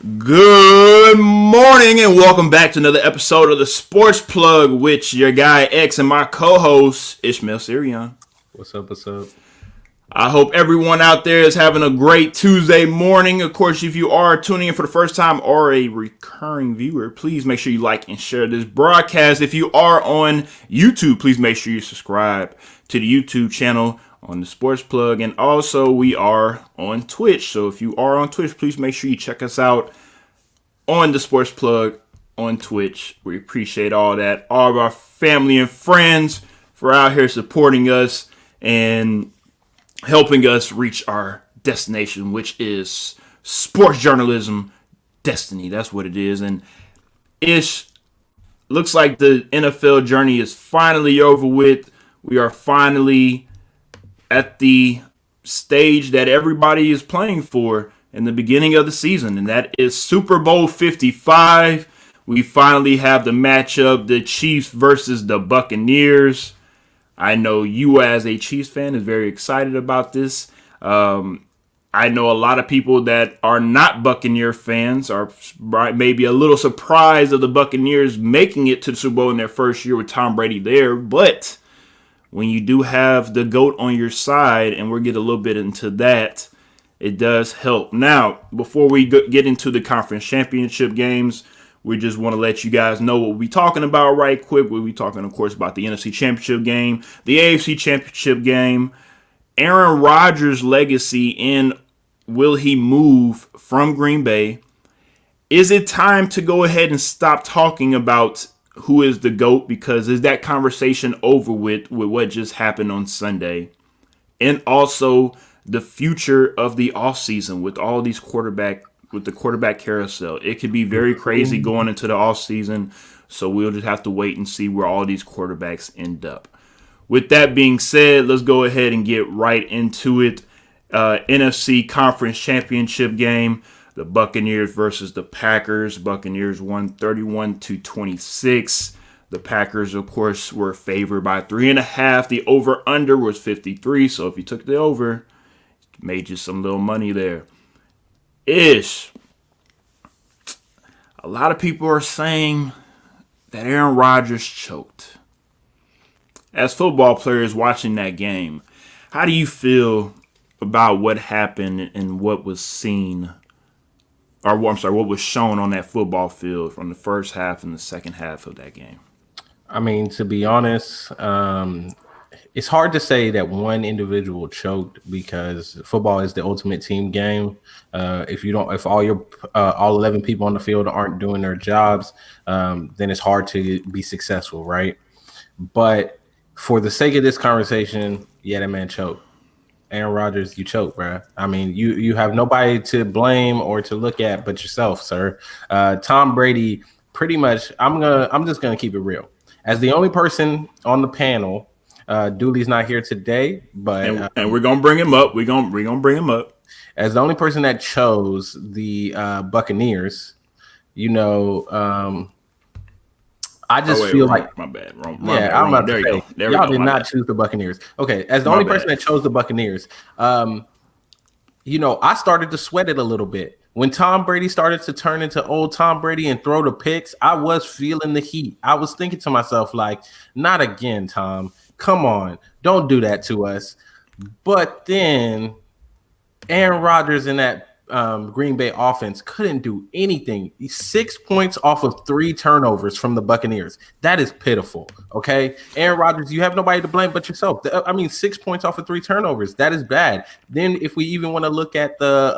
Good morning and welcome back to another episode of the Sports Plug with your guy X and my co-host Ishmael Sirion. What's up? What's up? I hope everyone out there is having a great Tuesday morning. Of course, if you are tuning in for the first time or a recurring viewer, please make sure you like and share this broadcast. If you are on YouTube, please make sure you subscribe to the YouTube channel on the Sports Plug. And also, we are on Twitch. So if you are on Twitch, please make sure you check us out on the Sports Plug on Twitch. We appreciate all that. All of our family and friends for out here supporting us and helping us reach our destination, which is sports journalism destiny. That's what it is. And Ish, looks like the NFL journey is finally over with. We are finally at the stage that everybody is playing for in the beginning of the season, and that is Super Bowl 55. We finally have the matchup, the Chiefs versus the Buccaneers. I know you as a Chiefs fan is very excited about this. I know a lot of people that are not Buccaneer fans are maybe a little surprised of the Buccaneers making it to the Super Bowl in their first year with Tom Brady there. But when you do have the GOAT on your side, and we'll get a little bit into that, it does help. Now, before we get into the conference championship games, we just want to let you guys know what we're talking about right quick. We'll be talking, of course, about the NFC Championship game, the AFC Championship game, Aaron Rodgers' legacy, and will he move from Green Bay? Is it time to go ahead and stop talking about who is the GOAT, because is that conversation over with what just happened on Sunday? And also the future of the offseason with all these the quarterback carousel. It could be very crazy going into the offseason, so we'll just have to wait and see where all these quarterbacks end up. With that being said, let's go ahead and get right into it. NFC Conference Championship game, the Buccaneers versus the Packers. Buccaneers won 31-26. The Packers, of course, were favored by 3.5. The over-under was 53, so if you took the over, it made you some little money there. Ish, a lot of people are saying that Aaron Rodgers choked. As football players watching that game, how do you feel about what happened and what was seen, or what was shown on that football field from the first half and the second half of that game? I mean, to be honest, it's hard to say that one individual choked because football is the ultimate team game. If all 11 people on the field aren't doing their jobs, then it's hard to be successful, right? But for the sake of this conversation, yeah, that man choked. Aaron Rodgers, you choked, bro. I mean, you have nobody to blame or to look at but yourself, sir. Tom Brady, pretty much. I'm just gonna keep it real. As the only person on the panel, Dooley's not here today, but and we're gonna bring him up. We're gonna bring him up as the only person that chose the Buccaneers. I just feel like my bad. I'm about to say y'all did not choose the Buccaneers. Okay, as the only person that chose the Buccaneers, I started to sweat it a little bit when Tom Brady started to turn into old Tom Brady and throw the picks. I was feeling the heat. I was thinking to myself, like, not again, Tom. Come on, don't do that to us. But then Aaron Rodgers in that Green Bay offense couldn't do anything. 6 points off of 3 turnovers from the Buccaneers. That is pitiful. Okay, Aaron Rodgers, you have nobody to blame but yourself. 6 points off of 3 turnovers. That is bad. Then, if we even want to look at the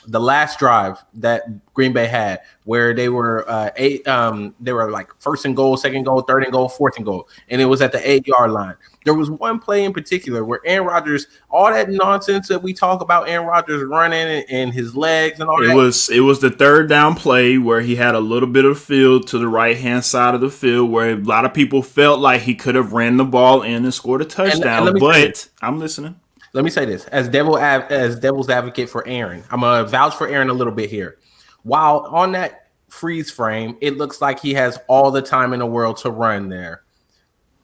last drive that Green Bay had, where they were they were like first and goal, second goal, third and goal, fourth and goal, and it was at the 8-yard line. There was one play in particular where Aaron Rodgers, all that nonsense that we talk about Aaron Rodgers running and his legs and all that. It was the third down play where he had a little bit of field to the right-hand side of the field where a lot of people felt like he could have ran the ball in and scored a touchdown. But I'm listening. Let me say this. As devil's advocate for Aaron, I'm going to vouch for Aaron a little bit here. While on that freeze frame, it looks like he has all the time in the world to run there.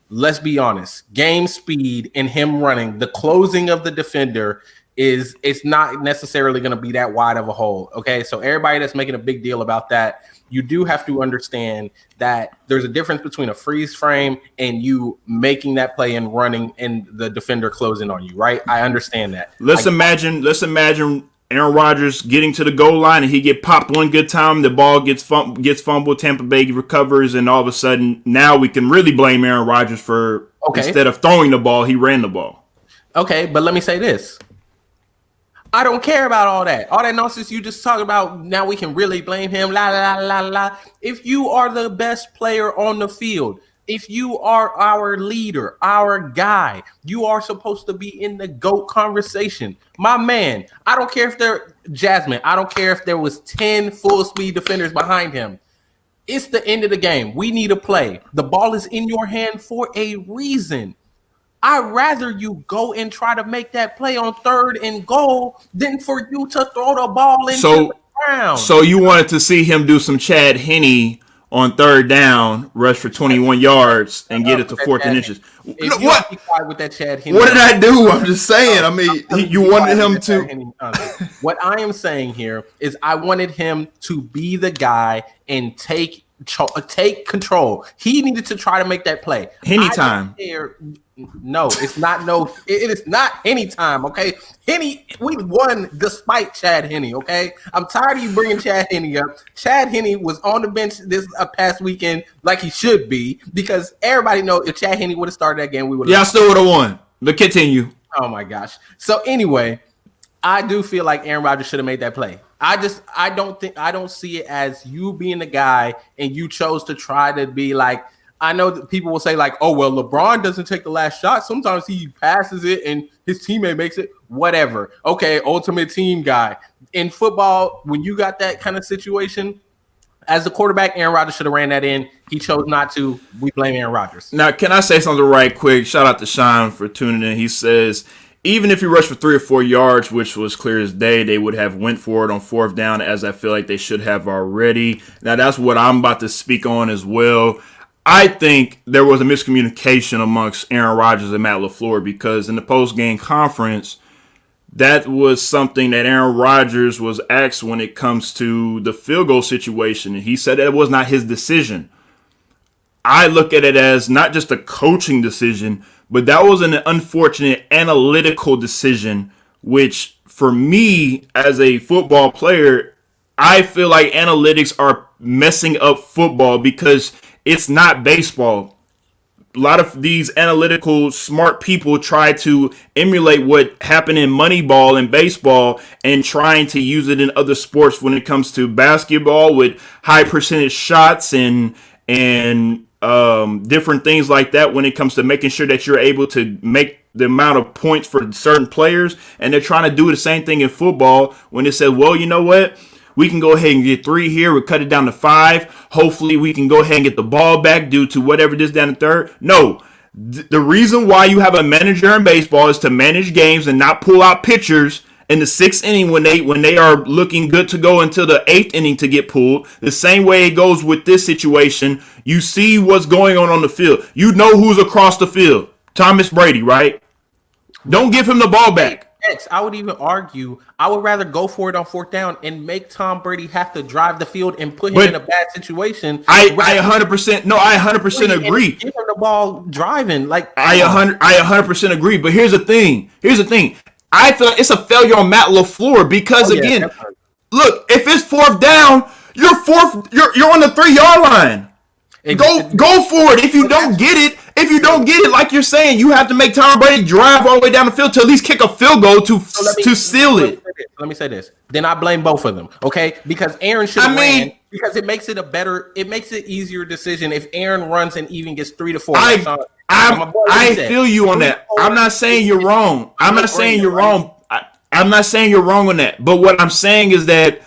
Let's be honest. Game speed and him running, the closing of the defender it's not necessarily going to be that wide of a hole. Okay, so everybody that's making a big deal about that, you do have to understand that there's a difference between a freeze frame and you making that play and running and the defender closing on you, right? I understand that. Let's imagine Aaron Rodgers getting to the goal line and he get popped one good time, the ball gets fumbled, Tampa Bay recovers, and all of a sudden now we can really blame Aaron Rodgers for instead of throwing the ball, he ran the ball. Okay, but let me say this. I don't care about all that. All that nonsense you just talk about, now we can really blame him, la, la, la, la. If you are the best player on the field, if you are our leader, our guy, you are supposed to be in the GOAT conversation. My man, I don't care if they're Jasmine. I don't care if there was 10 full-speed defenders behind him. It's the end of the game. We need a play. The ball is in your hand for a reason. I'd rather you go and try to make that play on 3rd and goal than for you to throw the ball into the ground. So you wanted to see him do some Chad Henne on 3rd down, rush for 21 yards, and get it to 4th and inches. What? With that Chad Henne, what did I do? I'm just saying. I mean, you wanted him to. What I am saying here is I wanted him to be the guy and take control. He needed to try to make that play. Anytime. No, it's not. It is not any time. Okay, Henne, we won despite Chad Henne. Okay, I'm tired of you bringing Chad Henne up. Chad Henne was on the bench this past weekend, like he should be, because everybody knows if Chad Henne would have started that game, we would. Yeah, I still would have won. But continue. Oh my gosh. So anyway, I do feel like Aaron Rodgers should have made that play. I don't see it as you being the guy and you chose to try to be like. I know that people will say like, oh, well, LeBron doesn't take the last shot. Sometimes he passes it and his teammate makes it. Whatever. Okay, ultimate team guy. In football, when you got that kind of situation, as the quarterback, Aaron Rodgers should have ran that in. He chose not to. We blame Aaron Rodgers. Now, can I say something right quick? Shout out to Sean for tuning in. He says, even if you rush for 3 or 4 yards, which was clear as day, they would have went for it on 4th down, as I feel like they should have already. Now, that's what I'm about to speak on as well. I think there was a miscommunication amongst Aaron Rodgers and Matt LaFleur, because in the post-game conference, that was something that Aaron Rodgers was asked when it comes to the field goal situation. And he said that it was not his decision. I look at it as not just a coaching decision, but that was an unfortunate analytical decision, which for me as a football player, I feel like analytics are messing up football because it's not baseball. A lot of these analytical smart people try to emulate what happened in Moneyball and baseball and trying to use it in other sports when it comes to basketball with high percentage shots and different things like that when it comes to making sure that you're able to make the amount of points for certain players. And they're trying to do the same thing in football when it says, well, you know what? We can go ahead and get 3 here. We'll cut it down to 5. Hopefully, we can go ahead and get the ball back due to whatever this down the 3rd. No. The reason why you have a manager in baseball is to manage games and not pull out pitchers in the 6th inning when they are looking good to go until the 8th inning to get pulled. The same way it goes with this situation. You see what's going on the field. You know who's across the field. Thomas Brady, right? Don't give him the ball back. I would even argue I would rather go for it on 4th down and make Tom Brady have to drive the field and put him in a bad situation. I 100% agree. Give him the ball driving. Like I 100% agree. But here's the thing. I feel like it's a failure on Matt LaFleur because again, look, if it's 4th down, you're on the 3-yard line. Go for it. If you don't get it, like you're saying, you have to make Tom Brady drive all the way down the field to at least kick a field goal to seal it. Let me say this. Then I blame both of them, okay? Because Aaron should have ran, because it makes it easier decision if Aaron runs and even gets 3 to 4. I feel you on that. I'm not saying you're wrong. I'm not saying you're wrong on that. But what I'm saying is that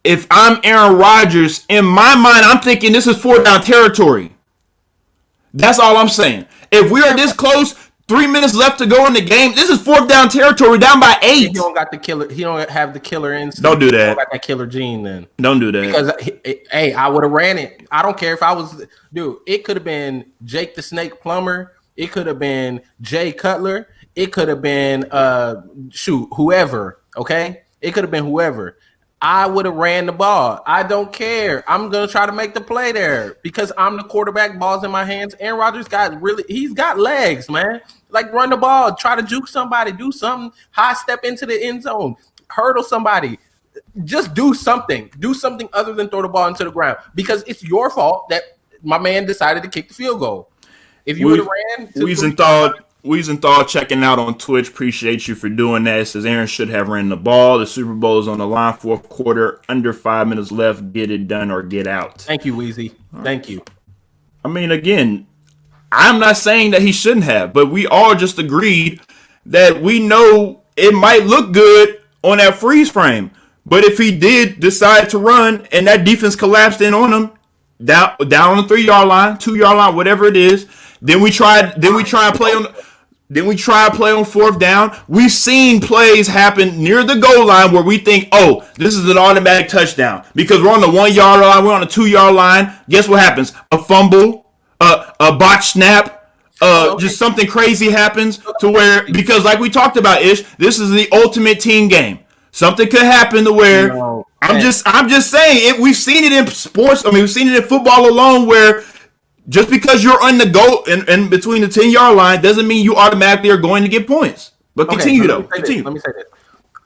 if I'm Aaron Rodgers, in my mind, I'm thinking this is 4th down territory. That's all I'm saying. If we are this close, 3 minutes left to go in the game, this is 4th down territory, down by 8. He don't got the killer. He don't have the killer instinct. Don't do that. He don't got that killer gene then. Don't do that. Because, hey, I would have ran it. I don't care if I was, dude, it could have been Jake the Snake Plumber. It could have been Jay Cutler. It could have been whoever. Okay, it could have been whoever. I would have ran the ball. I don't care. I'm gonna try to make the play there because I'm the quarterback. Ball's in my hands. Aaron Rodgers he's got legs, man. Like run the ball, try to juke somebody, do something, high step into the end zone, hurdle somebody. Just do something. Do something other than throw the ball into the ground because it's your fault that my man decided to kick the field goal. If you would have ran, Wiesenthal checking out on Twitch. Appreciate you for doing that. It says Aaron should have ran the ball. The Super Bowl is on the line. Fourth quarter, under 5 minutes left. Get it done or get out. Thank you, Weezy. Thank you. I mean, again, I'm not saying that he shouldn't have, but we all just agreed that we know it might look good on that freeze frame. But if he did decide to run and that defense collapsed in on him, down on the 3-yard line, 2-yard line, whatever it is, then we try and play on fourth down. We've seen plays happen near the goal line where we think, oh, this is an automatic touchdown because we're on the 1-yard line, we're on the 2-yard line. Guess what happens? A fumble, a botch snap, just something crazy happens to where, because like we talked about, Ish, this is the ultimate team game. Something could happen to where I'm just saying it. We've seen it in sports. I mean, we've seen it in football alone where just because you're on the goal in between the 10-yard line doesn't mean you automatically are going to get points. But continue. Let me say this.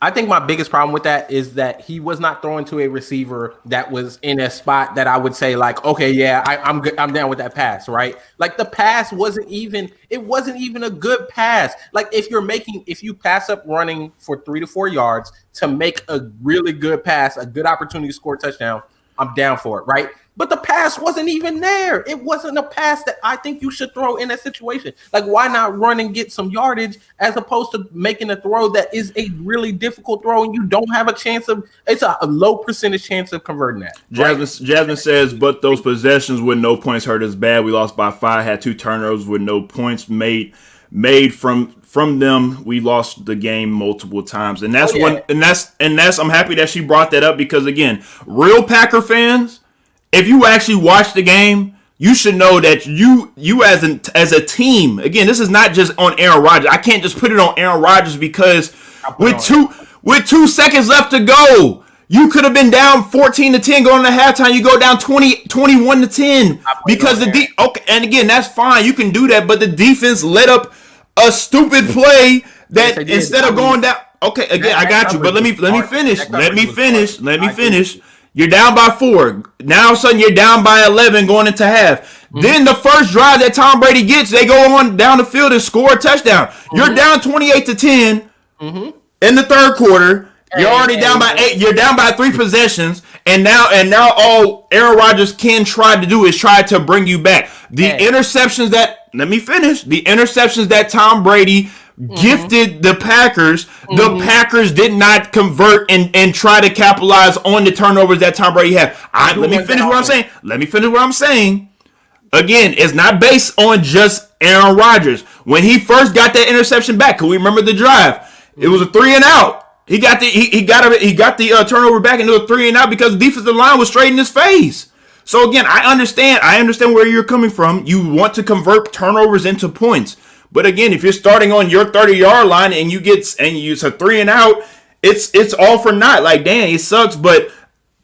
I think my biggest problem with that is that he was not throwing to a receiver that was in a spot that I would say like, okay, yeah, I'm good. I'm down with that pass, right? Like the pass wasn't even a good pass. Like if you pass up running for 3 to 4 yards to make a really good pass, a good opportunity to score a touchdown, I'm down for it, right? But the pass wasn't even there. It wasn't a pass that I think you should throw in that situation. Like, why not run and get some yardage as opposed to making a throw that is a really difficult throw and you don't have a chance of – it's a low percentage chance of converting that. Jasmine says, but those possessions with no points hurt us bad. We lost by 5, had 2 turnovers with no points made from them. We lost the game multiple times. And that's I'm happy that she brought that up because, again, real Packer fans – if you actually watch the game, you should know that you as a team, again, this is not just on Aaron Rodgers. I can't just put it on Aaron Rodgers because with 2 seconds left to go, you could have been down 14-10 going to halftime. You go down 21-10 because and again, that's fine. You can do that, but the defense let up a stupid play that instead of going down. Okay, again, I got you, but let me finish. You're down by 4. Now all of a sudden you're down by 11 going into half. Mm-hmm. Then the first drive that Tom Brady gets, they go on down the field and score a touchdown. Mm-hmm. You're down 28-10 in the third quarter. You're already down by 8. You're down by 3 possessions, and now all Aaron Rodgers can try to do is try to bring you back. The interceptions that Tom Brady gifted the Packers. The Packers did not convert and try to capitalize on the turnovers that Tom Brady had. Let me finish what I'm saying. Again, it's not based on just Aaron Rodgers. When he first got that interception back, can we remember the drive? It was a 3-and-out. He got the turnover back into a 3-and-out because the defensive line was straight in his face. So again, I understand where you're coming from. You want to convert turnovers into points. But again, if you're starting on your 30-yard line and it's a 3-and-out, it's all for naught. Like, damn, it sucks. But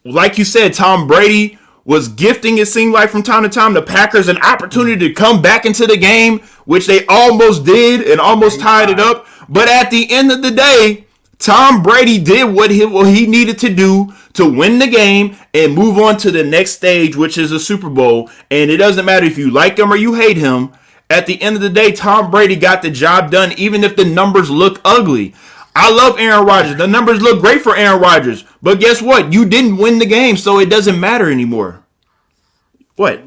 like you said, Tom Brady was gifting, it seemed like from time to time, the Packers an opportunity to come back into the game, which they almost did and almost tied it up. But at the end of the day, Tom Brady did what he needed to do to win the game and move on to the next stage, which is a Super Bowl. And it doesn't matter if you like him or you hate him. At the end of the day, Tom Brady got the job done, even if the numbers look ugly. I love Aaron Rodgers. The numbers look great for Aaron Rodgers. But guess what? You didn't win the game, so it doesn't matter anymore. What?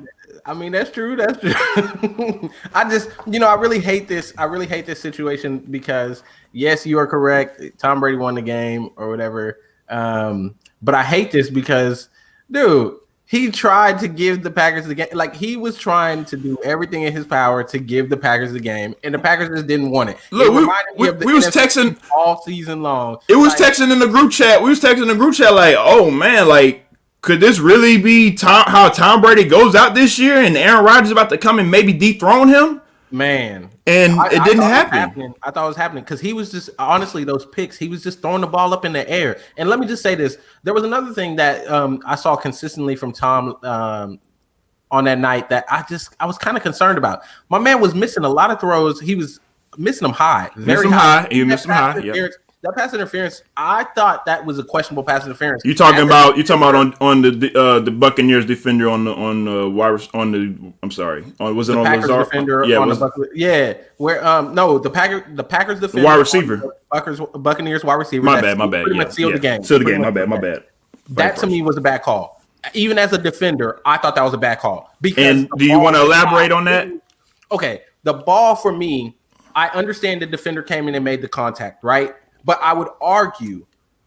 I mean, that's true. I just, I really hate this. I really hate this situation because, yes, you are correct. Tom Brady won the game or whatever. But I hate this because, dude, he tried to give the Packers the game. Like, he was trying to do everything in his power to give the Packers the game, and the Packers just didn't want it. Look, we was texting all season long. It was texting in the group chat. We was texting in the group chat like, oh, man, like, could this really be how Tom Brady goes out this year and Aaron Rodgers is about to come and maybe dethrone him? Man, And it didn't happen. I thought it was happening because he was just, honestly, those picks, he was just throwing the ball up in the air. And let me just say this. There was another thing that I saw consistently from Tom on that night that I was kind of concerned about. My man was missing a lot of throws. He was missing them high. Very high. You missed them high. Yeah. That pass interference, I thought that was a questionable pass interference. You talking about on the Buccaneers defender on the Packers Lazard defender where the Packers defender, the wide receiver, Buccaneers wide receiver. My bad. Pretty much sealed the game. Sealed the game. My bad. That to me was a bad call. Even as a defender, I thought that was a bad call. And do you want to elaborate on that? Okay, the ball for me, I understand the defender came in and made the contact, right? But I would argue,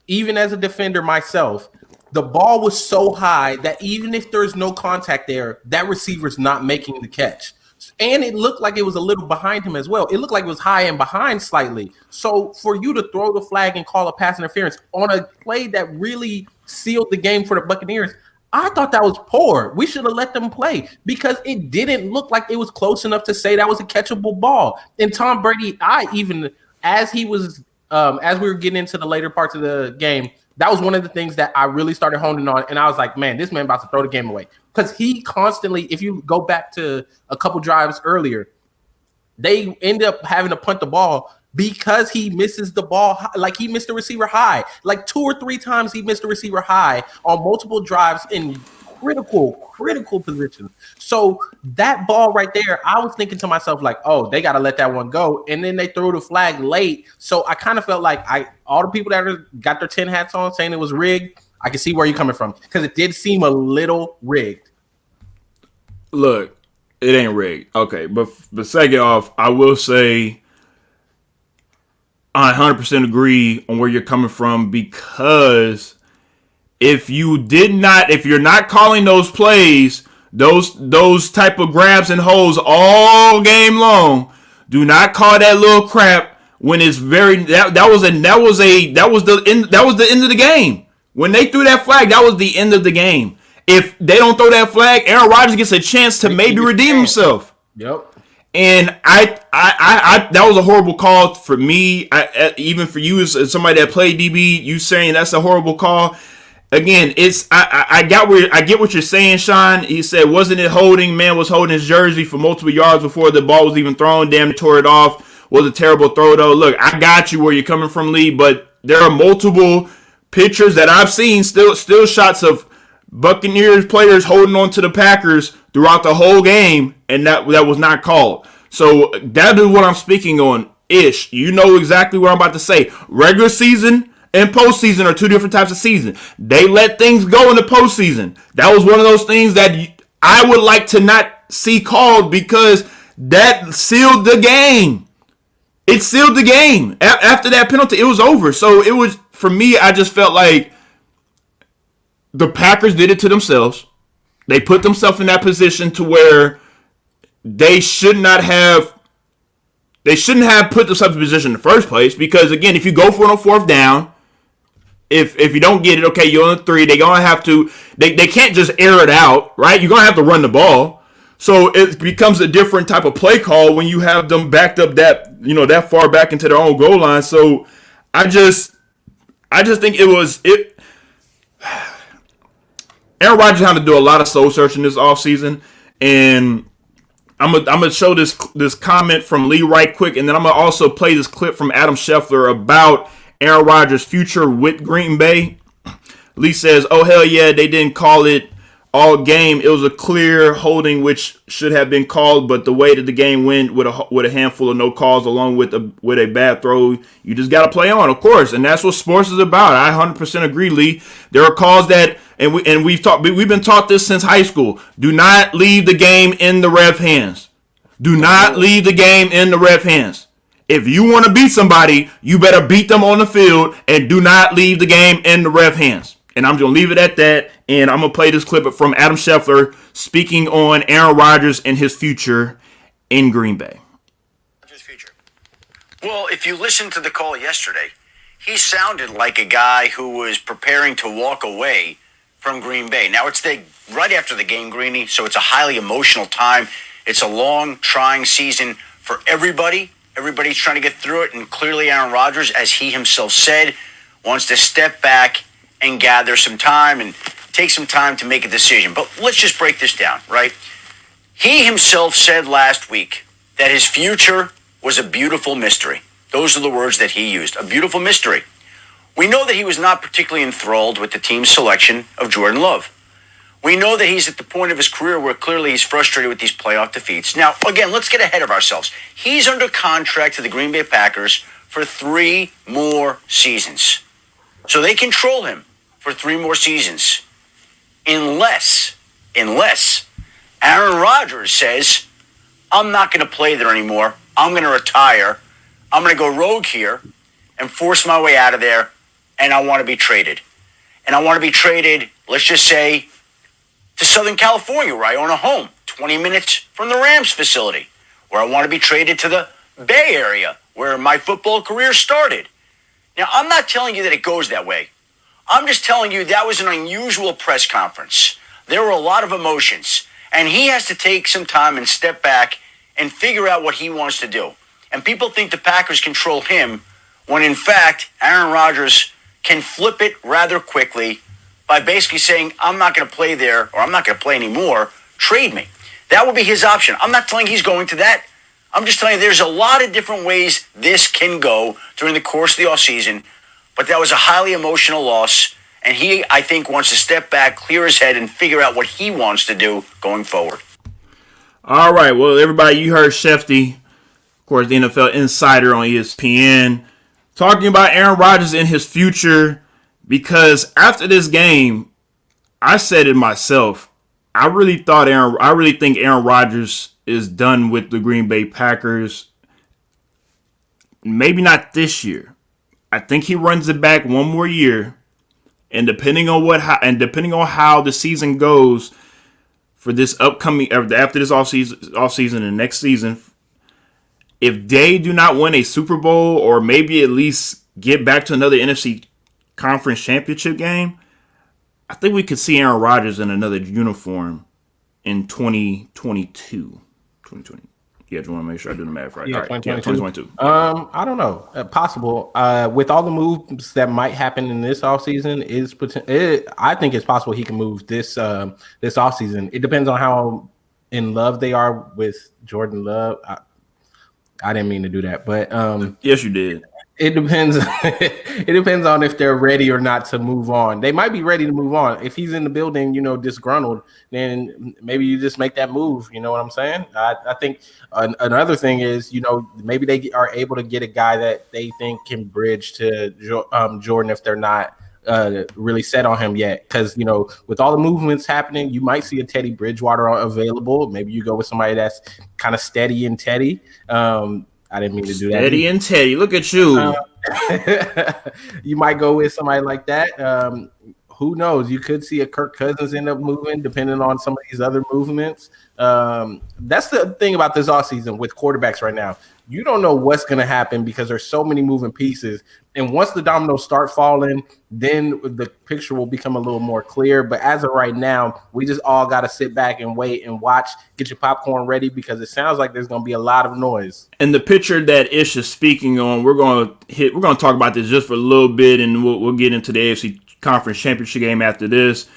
even as a defender myself, the ball was so high that even if there's no contact there, that receiver's not making the catch. And it looked like it was a little behind him as well. It looked like it was high and behind slightly. So for you to throw the flag and call a pass interference on a play that really sealed the game for the Buccaneers, I thought that was poor. We should have let them play because it didn't look like it was close enough to say that was a catchable ball. And Tom Brady, as we were getting into the later parts of the game, that was one of the things that I really started honing on. And I was like, man, this man about to throw the game away. Because he constantly, if you go back to a couple drives earlier, they end up having to punt the ball because he misses the ball. Like he missed the receiver high. Like 2 or 3 times he missed the receiver high on multiple drives in critical positions. So that ball right there, I was thinking to myself like, oh, they got to let that one go. And then they threw the flag late. So I kind of felt like all the people that got their 10 hats on saying it was rigged, I can see where you're coming from because it did seem a little rigged. Look, it ain't rigged. Okay, but second off, I will say I 100% agree on where you're coming from because if you're not calling those plays, those type of grabs and holds all game long, do not call that little crap when it's that was the end of the game. When they threw that flag, that was the end of the game. If they don't throw that flag, Aaron Rodgers gets a chance to maybe redeem himself. Yep. And I that was a horrible call for me. Even for you as somebody that played DB, you saying that's a horrible call. Again, I get what you're saying, Sean. He said, wasn't it holding? Man was holding his jersey for multiple yards before the ball was even thrown. Damn, tore it off. Was a terrible throw, though. Look, I got you where you're coming from, Lee, but there are multiple pictures that I've seen, still shots of Buccaneers players holding on to the Packers throughout the whole game, and that was not called. So that is what I'm speaking on. Ish, you know exactly what I'm about to say. Regular season and postseason are 2 different types of season. They let things go in the postseason. That was one of those things that I would like to not see called because that sealed the game. It sealed the game. After that penalty, it was over. So it was, for me, I just felt like the Packers did it to themselves. They put themselves in that position to where they shouldn't have put themselves in position in the first place because, again, if you go for it on 4th down, if you don't get it, okay, you're on the 3, they're going to have to, they can't just air it out, right? You're going to have to run the ball. So it becomes a different type of play call when you have them backed up that far back into their own goal line. So I just think Aaron Rodgers had to do a lot of soul searching this offseason, and I'm gonna show this comment from Lee right quick, and then I'm gonna also play this clip from Adam Scheffler about Aaron Rodgers' future with Green Bay. Lee says, "Oh hell yeah, they didn't call it all game. It was a clear holding which should have been called, but the way that the game went with a handful of no calls along with a bad throw, you just got to play on, of course, and that's what sports is about." I 100% agree, Lee. There are calls that, and we've been taught this since high school. Do not leave the game in the ref hands. Do not leave the game in the ref hands. If you want to beat somebody, you better beat them on the field, and do not leave the game in the ref hands. And I'm going to leave it at that, and I'm going to play this clip from Adam Scheffler speaking on Aaron Rodgers and his future in Green Bay. Well, if you listened to the call yesterday, he sounded like a guy who was preparing to walk away from Green Bay. Now, it's right after the game, Greeny, so it's a highly emotional time. It's a long, trying season for everybody. Everybody's trying to get through it, and clearly Aaron Rodgers, as he himself said, wants to step back and gather some time and take some time to make a decision. But let's just break this down, right? He himself said last week that his future was a beautiful mystery. Those are the words that he used, a beautiful mystery. We know that he was not particularly enthralled with the team's selection of Jordan Love. We know that he's at the point of his career where clearly he's frustrated with these playoff defeats. Now, again, let's get ahead of ourselves. He's under contract to the Green Bay Packers for 3 more seasons. So they control him for 3 more seasons. Unless Aaron Rodgers says, I'm not going to play there anymore. I'm going to retire. I'm going to go rogue here and force my way out of there, and I want to be traded. And I want to be traded, let's just say, to Southern California, where I own a home, 20 minutes from the Rams facility, where I want to be traded to the Bay Area, where my football career started. Now, I'm not telling you that it goes that way. I'm just telling you that was an unusual press conference. There were a lot of emotions, and he has to take some time and step back and figure out what he wants to do. And people think the Packers control him when, in fact, Aaron Rodgers can flip it rather quickly by basically saying, I'm not going to play there, or I'm not going to play anymore, trade me. That would be his option. I'm not telling he's going to that. I'm just telling you there's a lot of different ways this can go during the course of the offseason, but that was a highly emotional loss, and he, I think, wants to step back, clear his head, and figure out what he wants to do going forward. All right, well, everybody, you heard Shefty, of course, the NFL insider on ESPN, talking about Aaron Rodgers and his future, because after this game, I said it myself. I really think Aaron Rodgers is done with the Green Bay Packers. Maybe not this year. I think he runs it back one more year, and depending on how the season goes for this upcoming after this offseason and next season, if they do not win a Super Bowl or maybe at least get back to another NFC Conference Championship game, I think we could see Aaron Rodgers in another uniform in 2022. 2020. Yeah, do you want to make sure I do the math right? Yeah, all right. 2022. I don't know. Possible. With all the moves that might happen in this offseason, I think it's possible he can move this offseason. It depends on how in love they are with Jordan Love. I didn't mean to do that, but yes, you did. It depends. It depends on if they're ready or not to move on. They might be ready to move on. If he's in the building, disgruntled, then maybe you just make that move. You know what I'm saying? I think another thing is, maybe they are able to get a guy that they think can bridge to Jordan if they're not really set on him yet. Because, with all the movements happening, you might see a Teddy Bridgewater available. Maybe you go with somebody that's kind of steady and Teddy. I didn't mean to do that. Steady and Teddy. Look at you. You might go with somebody like that. Who knows? You could see a Kirk Cousins end up moving, depending on some of these other movements. That's the thing about this offseason with quarterbacks right now. You don't know what's going to happen because there's so many moving pieces. And once the dominoes start falling, then the picture will become a little more clear. But as of right now, we just all got to sit back and wait and watch, get your popcorn ready, because it sounds like there's going to be a lot of noise. And the picture that Ish is speaking on, we're going to talk about this just for a little bit, and we'll get into the AFC Conference Championship game after this.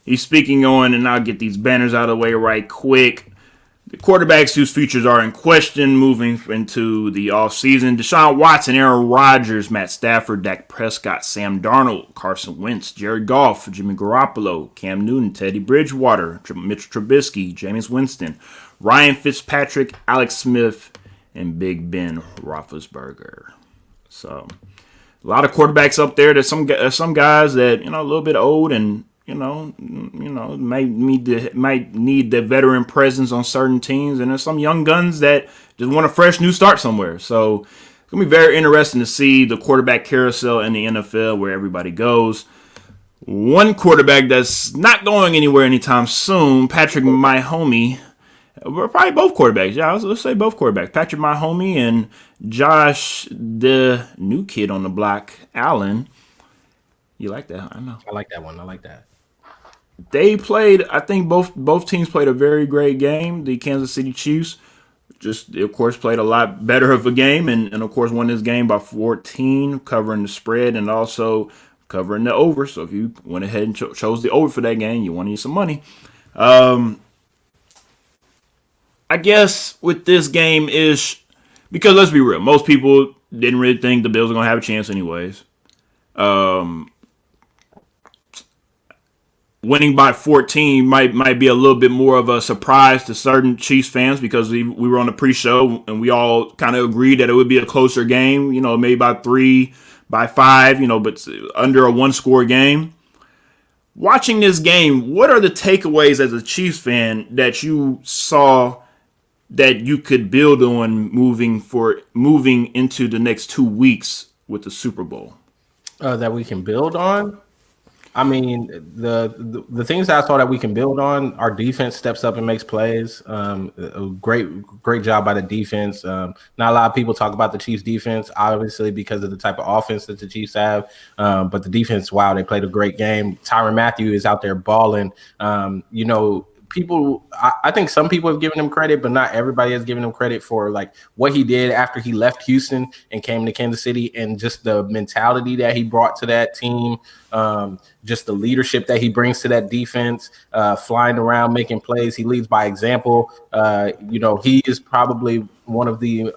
He's speaking on, and I'll get these banners out of the way right quick. The quarterbacks whose futures are in question moving into the offseason: Deshaun Watson, Aaron Rodgers, Matt Stafford, Dak Prescott, Sam Darnold, Carson Wentz, Jared Goff, Jimmy Garoppolo, Cam Newton, Teddy Bridgewater, Mitch Trubisky, Jameis Winston, Ryan Fitzpatrick, Alex Smith, and Big Ben Roethlisberger. So, a lot of quarterbacks up there. There's some guys that a little bit old and might need the veteran presence on certain teams, and there's some young guns that just want a fresh new start somewhere. So it's gonna be very interesting to see the quarterback carousel in the NFL, where everybody goes. One quarterback that's not going anywhere anytime soon, Patrick Mahomes. We're probably both quarterbacks. Yeah, let's say both quarterbacks. Patrick Mahomes and Josh, the new kid on the block, Allen. You like that? I know. I like that one. I like that. They played, I think both teams played a very great game. The Kansas City Chiefs just, of course, played a lot better of a game and of course, won this game by 14, covering the spread and also covering the over. So if you went ahead and chose the over for that game, you want to use some money. I guess with this game is because let's be real, most people didn't really think the Bills were going to have a chance anyways. Winning by 14 might be a little bit more of a surprise to certain Chiefs fans because we were on the pre-show and we all kind of agreed that it would be a closer game, maybe by 3, by 5, but under a one-score game. Watching this game, what are the takeaways as a Chiefs fan that you saw that you could build on moving into the next 2 weeks with the Super Bowl? That we can build on? I mean, the things that I saw that we can build on, our defense steps up and makes plays. A great job by the defense. Not a lot of people talk about the Chiefs' defense, obviously, because of the type of offense that the Chiefs have. But the defense, wow, they played a great game. Tyrann Mathieu is out there balling. People, I think some people have given him credit, but not everybody has given him credit for like what he did after he left Houston and came to Kansas City, and just the mentality that he brought to that team, just the leadership that he brings to that defense, flying around, making plays. He leads by example. He is probably one of the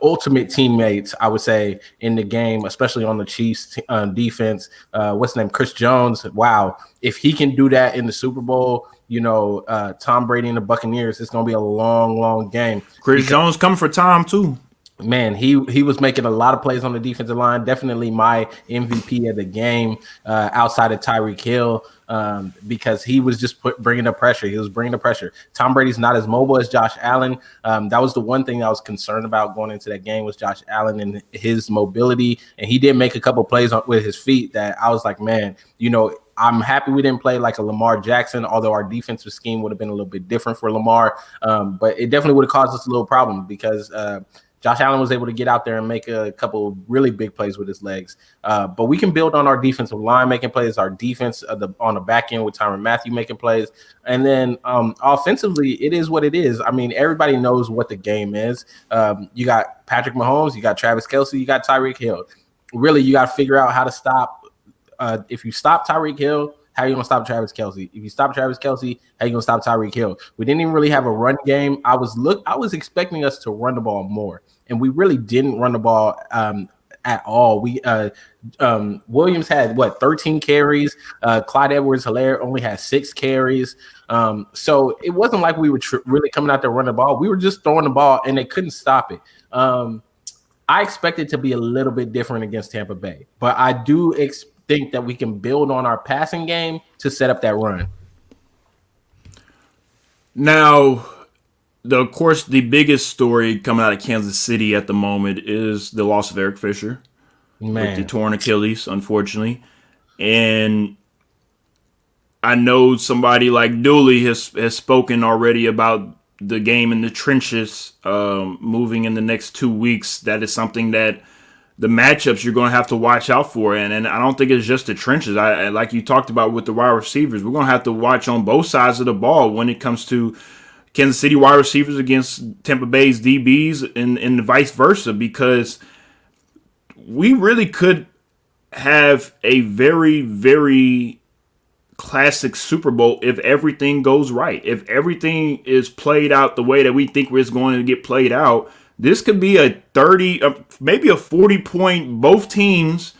ultimate teammates, I would say, in the game, especially on the Chiefs defense. What's his name? Chris Jones. Wow. If he can do that in the Super Bowl, Tom Brady and the Buccaneers, it's going to be a long, long game. Chris Jones coming for Tom, too. Man, he was making a lot of plays on the defensive line. Definitely my MVP of the game outside of Tyreek Hill, because he was just bringing the pressure. He was bringing the pressure. Tom Brady's not as mobile as Josh Allen. That was the one thing I was concerned about going into that game was Josh Allen and his mobility. And he did make a couple plays with his feet that I was like, man, I'm happy we didn't play like a Lamar Jackson, although our defensive scheme would have been a little bit different for Lamar. But it definitely would have caused us a little problem because Josh Allen was able to get out there and make a couple really big plays with his legs. But we can build on our defensive line making plays, our defense on the back end with Tyrann Mathieu making plays. And then offensively, it is what it is. I mean, everybody knows what the game is. You got Patrick Mahomes, you got Travis Kelce, you got Tyreek Hill. Really, you got to figure out how to stop. If you stop Tyreek Hill, how are you going to stop Travis Kelce? If you stop Travis Kelce, how are you going to stop Tyreek Hill? We didn't even really have a run game. I was expecting us to run the ball more, and we really didn't run the ball at all. We Williams had 13 carries. Clyde Edwards-Helaire only had 6 carries. So it wasn't like we were really coming out there running the ball. We were just throwing the ball, and they couldn't stop it. I expect it to be a little bit different against Tampa Bay, but I do think that we can build on our passing game to set up that run. Now, of course, the biggest story coming out of Kansas City at the moment is the loss of Eric Fisher with the torn Achilles, unfortunately. And I know somebody like Dooley has spoken already about the game in the trenches moving in the next 2 weeks. That is something that the matchups you're going to have to watch out for. And I don't think it's just the trenches. I like you talked about with the wide receivers, we're going to have to watch on both sides of the ball when it comes to Kansas City wide receivers against Tampa Bay's DBs and vice versa, because we really could have a very, very classic Super Bowl if everything goes right. If everything is played out the way that we think it's going to get played out, this could be a 30, maybe a 40-point, both teams,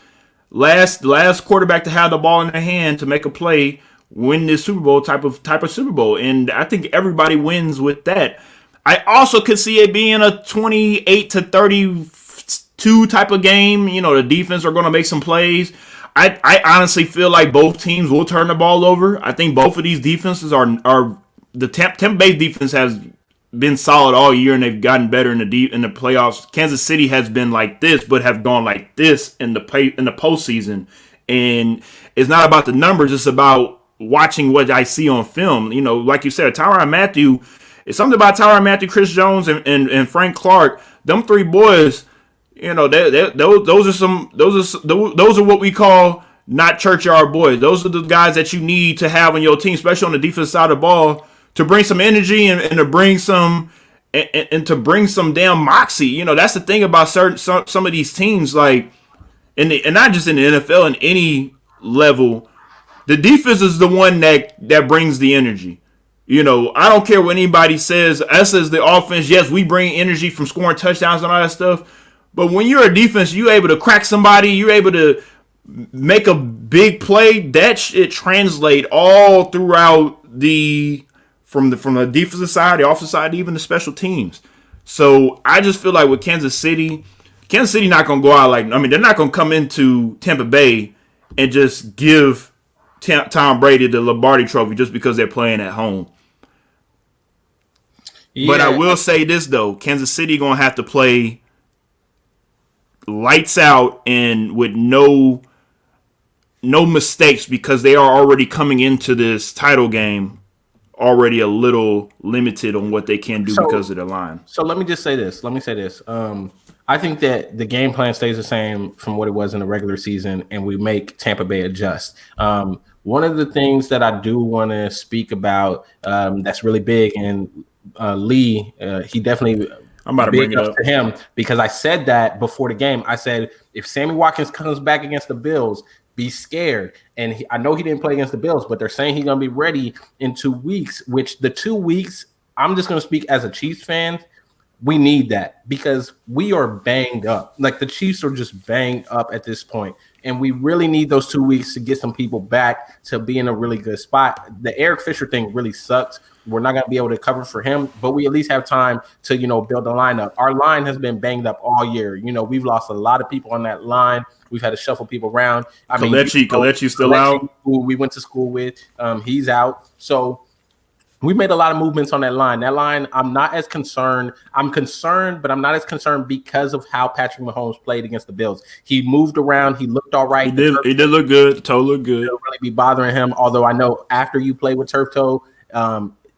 last quarterback to have the ball in their hand to make a play, win this Super Bowl type of Super Bowl. And I think everybody wins with that. I also could see it being a 28-32 type of game. The defense are going to make some plays. I honestly feel like both teams will turn the ball over. I think both of these defenses are the Tampa Bay defense has been solid all year, and they've gotten better in the playoffs. Kansas City has been like this, but have gone like this in the postseason. And it's not about the numbers; it's about watching what I see on film. Like you said, Tyrann Mathieu. It's something about Tyrann Mathieu, Chris Jones, and Frank Clark. Them 3 boys. Those are what we call not churchyard boys. Those are the guys that you need to have on your team, especially on the defensive side of the ball, to bring some energy and to bring some and to bring some damn moxie. You know, that's the thing about some of these teams, like and not just in the NFL, in any level, the defense is the one that brings the energy. You know, I don't care what anybody says. Us as the offense, yes, we bring energy from scoring touchdowns and all that stuff. But when you're a defense, you're able to crack somebody, you're able to make a big play. That shit translate all throughout from the defensive side, the offensive side, even the special teams. So I just feel like with Kansas City not gonna go out they're not gonna come into Tampa Bay and just give Tom Brady the Lombardi Trophy just because they're playing at home. Yeah. But I will say this though, Kansas City gonna have to play lights out and with no mistakes because they are already coming into this title game already a little limited on what they can do because of the line. So let me say this. I think that the game plan stays the same from what it was in the regular season, and we make Tampa Bay adjust. One of the things that I do want to speak about that's really big, and Lee, he definitely I'm about to bring it up to him because I said that before the game. I said if Sammy Watkins comes back against the Bills, be scared. And I know he didn't play against the Bills, but they're saying he's going to be ready in 2 weeks, which the 2 weeks, I'm just going to speak as a Chiefs fan. We need that because we are banged up. Like the Chiefs are just banged up at this point. And we really need those 2 weeks to get some people back to be in a really good spot. The Eric Fisher thing really sucks. We're not going to be able to cover for him, but we at least have time to, build a lineup. Our line has been banged up all year. We've lost a lot of people on that line. We've had to shuffle people around. Kalechi still out. Who we went to school with, he's out. So we made a lot of movements on that line. That line, I'm not as concerned. I'm concerned, but I'm not as concerned because of how Patrick Mahomes played against the Bills. He moved around. He looked all right. He did look good. The toe looked good. It'll really be bothering him. Although I know after you play with turf toe,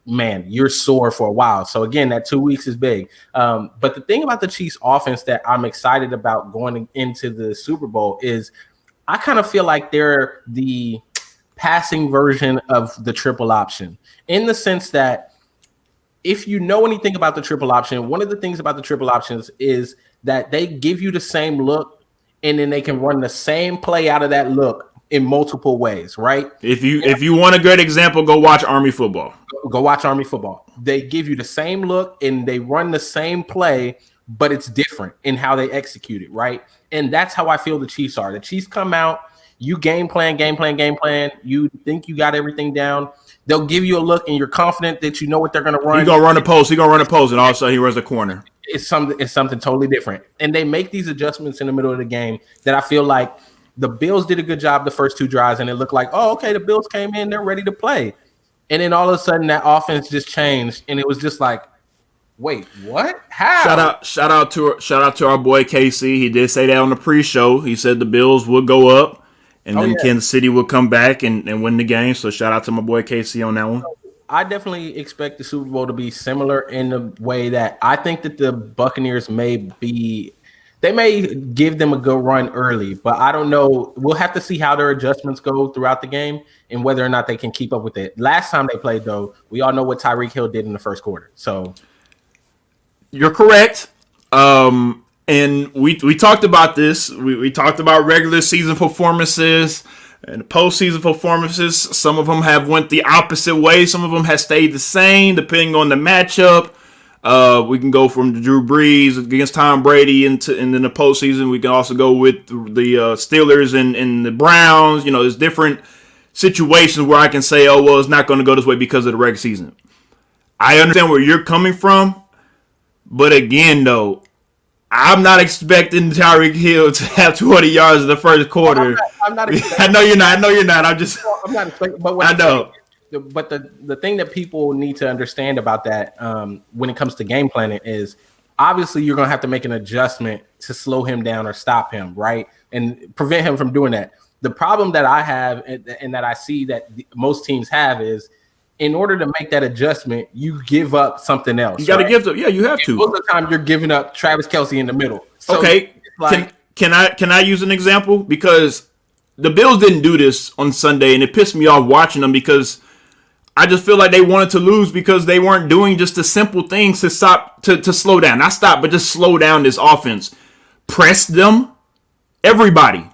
man, you're sore for a while. So again, that 2 weeks is big. But the thing about the Chiefs offense that I'm excited about going into the Super Bowl is I kind of feel like they're the passing version of the triple option, in the sense that if you know anything about the triple option, one of the things about the triple options is that they give you the same look and then they can run the same play out of that look in multiple ways, right? If you want a good example, go watch Army football. Go watch Army football. They give you the same look and they run the same play, but it's different in how they execute it, right? And that's how I feel the Chiefs are. The Chiefs come out, you game plan. You think you got everything down. They'll give you a look and you're confident that you know what they're going to run. He's going to run a post. And all of a sudden he runs a corner. It's something totally different. And they make these adjustments in the middle of the game that I feel like the Bills did a good job the first 2 drives, and it looked like, oh, okay, the Bills came in, they're ready to play. And then all of a sudden that offense just changed, and it was just like, wait, what? How? Shout out to our boy KC. He did say that on the pre-show. He said the Bills would go up, and then Kansas City would come back and win the game. So shout out to my boy KC on that one. I definitely expect the Super Bowl to be similar in the way that I think that the Buccaneers may give them a good run early, but I don't know. We'll have to see how their adjustments go throughout the game and whether or not they can keep up with it. Last time they played, though, we all know what Tyreek Hill did in the first quarter. So you're correct. And we talked about this. We talked about regular season performances and postseason performances. Some of them have went the opposite way. Some of them have stayed the same depending on the matchup. We can go from Drew Brees against Tom Brady and in the postseason. We can also go with the Steelers and the Browns. There's different situations where I can say, oh, well, it's not going to go this way because of the regular season. I understand where you're coming from. But again, though, I'm not expecting Tyreek Hill to have 20 yards in the first quarter. I'm not I know you're not. I'm not expecting. But I know. But the thing that people need to understand about that when it comes to game planning is obviously you're going to have to make an adjustment to slow him down or stop him, right? And prevent him from doing that. The problem that I have and that I see that most teams have is in order to make that adjustment, you give up something else. You got to give up. Yeah, you have to. Most of the time you're giving up Travis Kelce in the middle. So okay. Can I use an example? Because the Bills didn't do this on Sunday, and it pissed me off watching them because I just feel like they wanted to lose because they weren't doing just the simple things to stop, to slow down. Not stop, but just slow down this offense. Press them. Everybody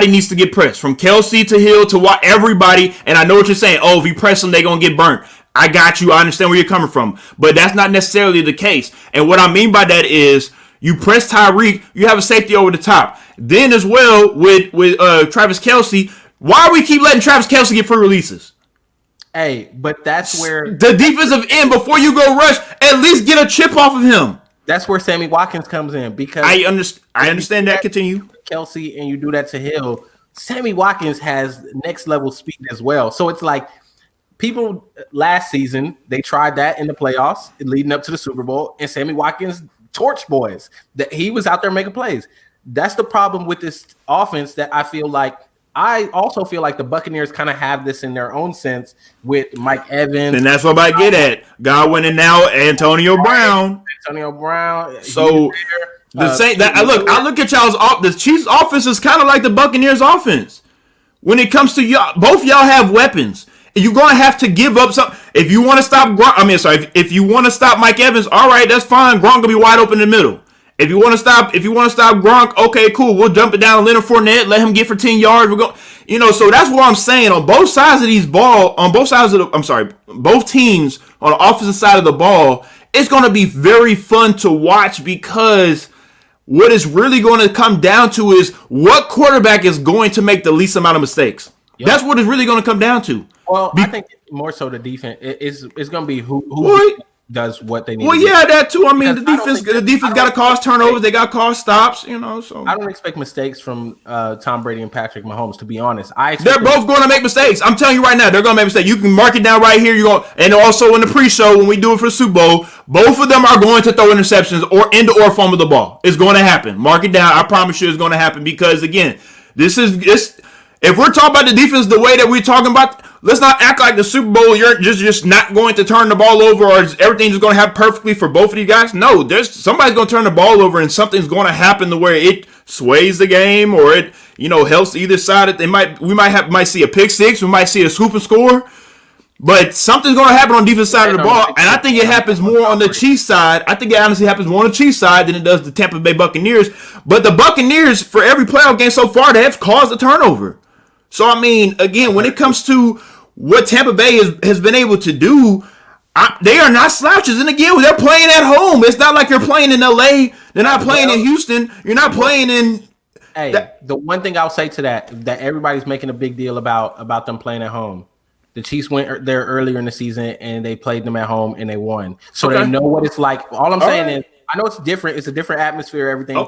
needs to get pressed. From Kelsey to Hill to what, everybody. And I know what you're saying. Oh, if you press them, they're going to get burnt. I got you. I understand where you're coming from. But that's not necessarily the case. And what I mean by that is you press Tyreek, you have a safety over the top. Then as well with Travis Kelsey, why do we keep letting Travis Kelsey get free releases? Hey, but that's where the defensive end, before you go rush, at least get a chip off of him. That's where Sammy Watkins comes in, because I understand that. Continue. Kelsey, and you do that to Hill. Sammy Watkins has next level speed as well. So it's like people last season, they tried that in the playoffs leading up to the Super Bowl, and Sammy Watkins torched boys. That he was out there making plays. That's the problem with this offense that I also feel like the Buccaneers kind of have this in their own sense with Mike Evans. And that's what I get at. Godwin and now Antonio Brown. So the same that I look at y'all's the Chiefs offense is kind of like the Buccaneers offense. When it comes to y'all, both y'all have weapons. You're gonna have to give up some. If you want to stop if you want to stop Mike Evans, all right, that's fine. Gronk gonna be wide open in the middle. If you want to stop Gronk, okay, cool. We'll jump it down to Leonard Fournette, let him get for 10 yards. We're going, so that's what I'm saying. On both sides of both teams on the offensive side of the ball, it's going to be very fun to watch, because what it's really going to come down to is what quarterback is going to make the least amount of mistakes. Yep. That's what it's really going to come down to. Well, I think more so the defense is going to be who does what they need. Well, yeah, that too. I mean, the defense got to cause turnovers. They got to cause stops. So I don't expect mistakes from Tom Brady and Patrick Mahomes. To be honest, they're both going to make mistakes. I'm telling you right now, they're going to make mistakes. You can mark it down right here. And also in the pre-show when we do it for the Super Bowl, both of them are going to throw interceptions or fumble the ball. It's going to happen. Mark it down. I promise you, it's going to happen, because again, this. If we're talking about the defense the way that we're talking about, let's not act like the Super Bowl, you're just not going to turn the ball over, or everything's just going to happen perfectly for both of you guys. No, somebody's going to turn the ball over, and something's going to happen to where it sways the game, or it helps either side. We might see a pick six, we might see a swoop and score, but something's going to happen on the defense side of the ball, and I think it happens more on the Chiefs side. I think it honestly happens more on the Chiefs side than it does the Tampa Bay Buccaneers. But the Buccaneers, for every playoff game so far, they have caused a turnover. So, I mean, again, when it comes to what Tampa Bay has been able to do, they are not slouches. And again, they're playing at home. It's not like you're playing in L.A. They're not playing in Houston. You're not playing in... the one thing I'll say to that everybody's making a big deal about them playing at home. The Chiefs went there earlier in the season, and they played them at home, and they won. So they know what it's like. All I'm saying is, I know it's different. It's a different atmosphere, everything.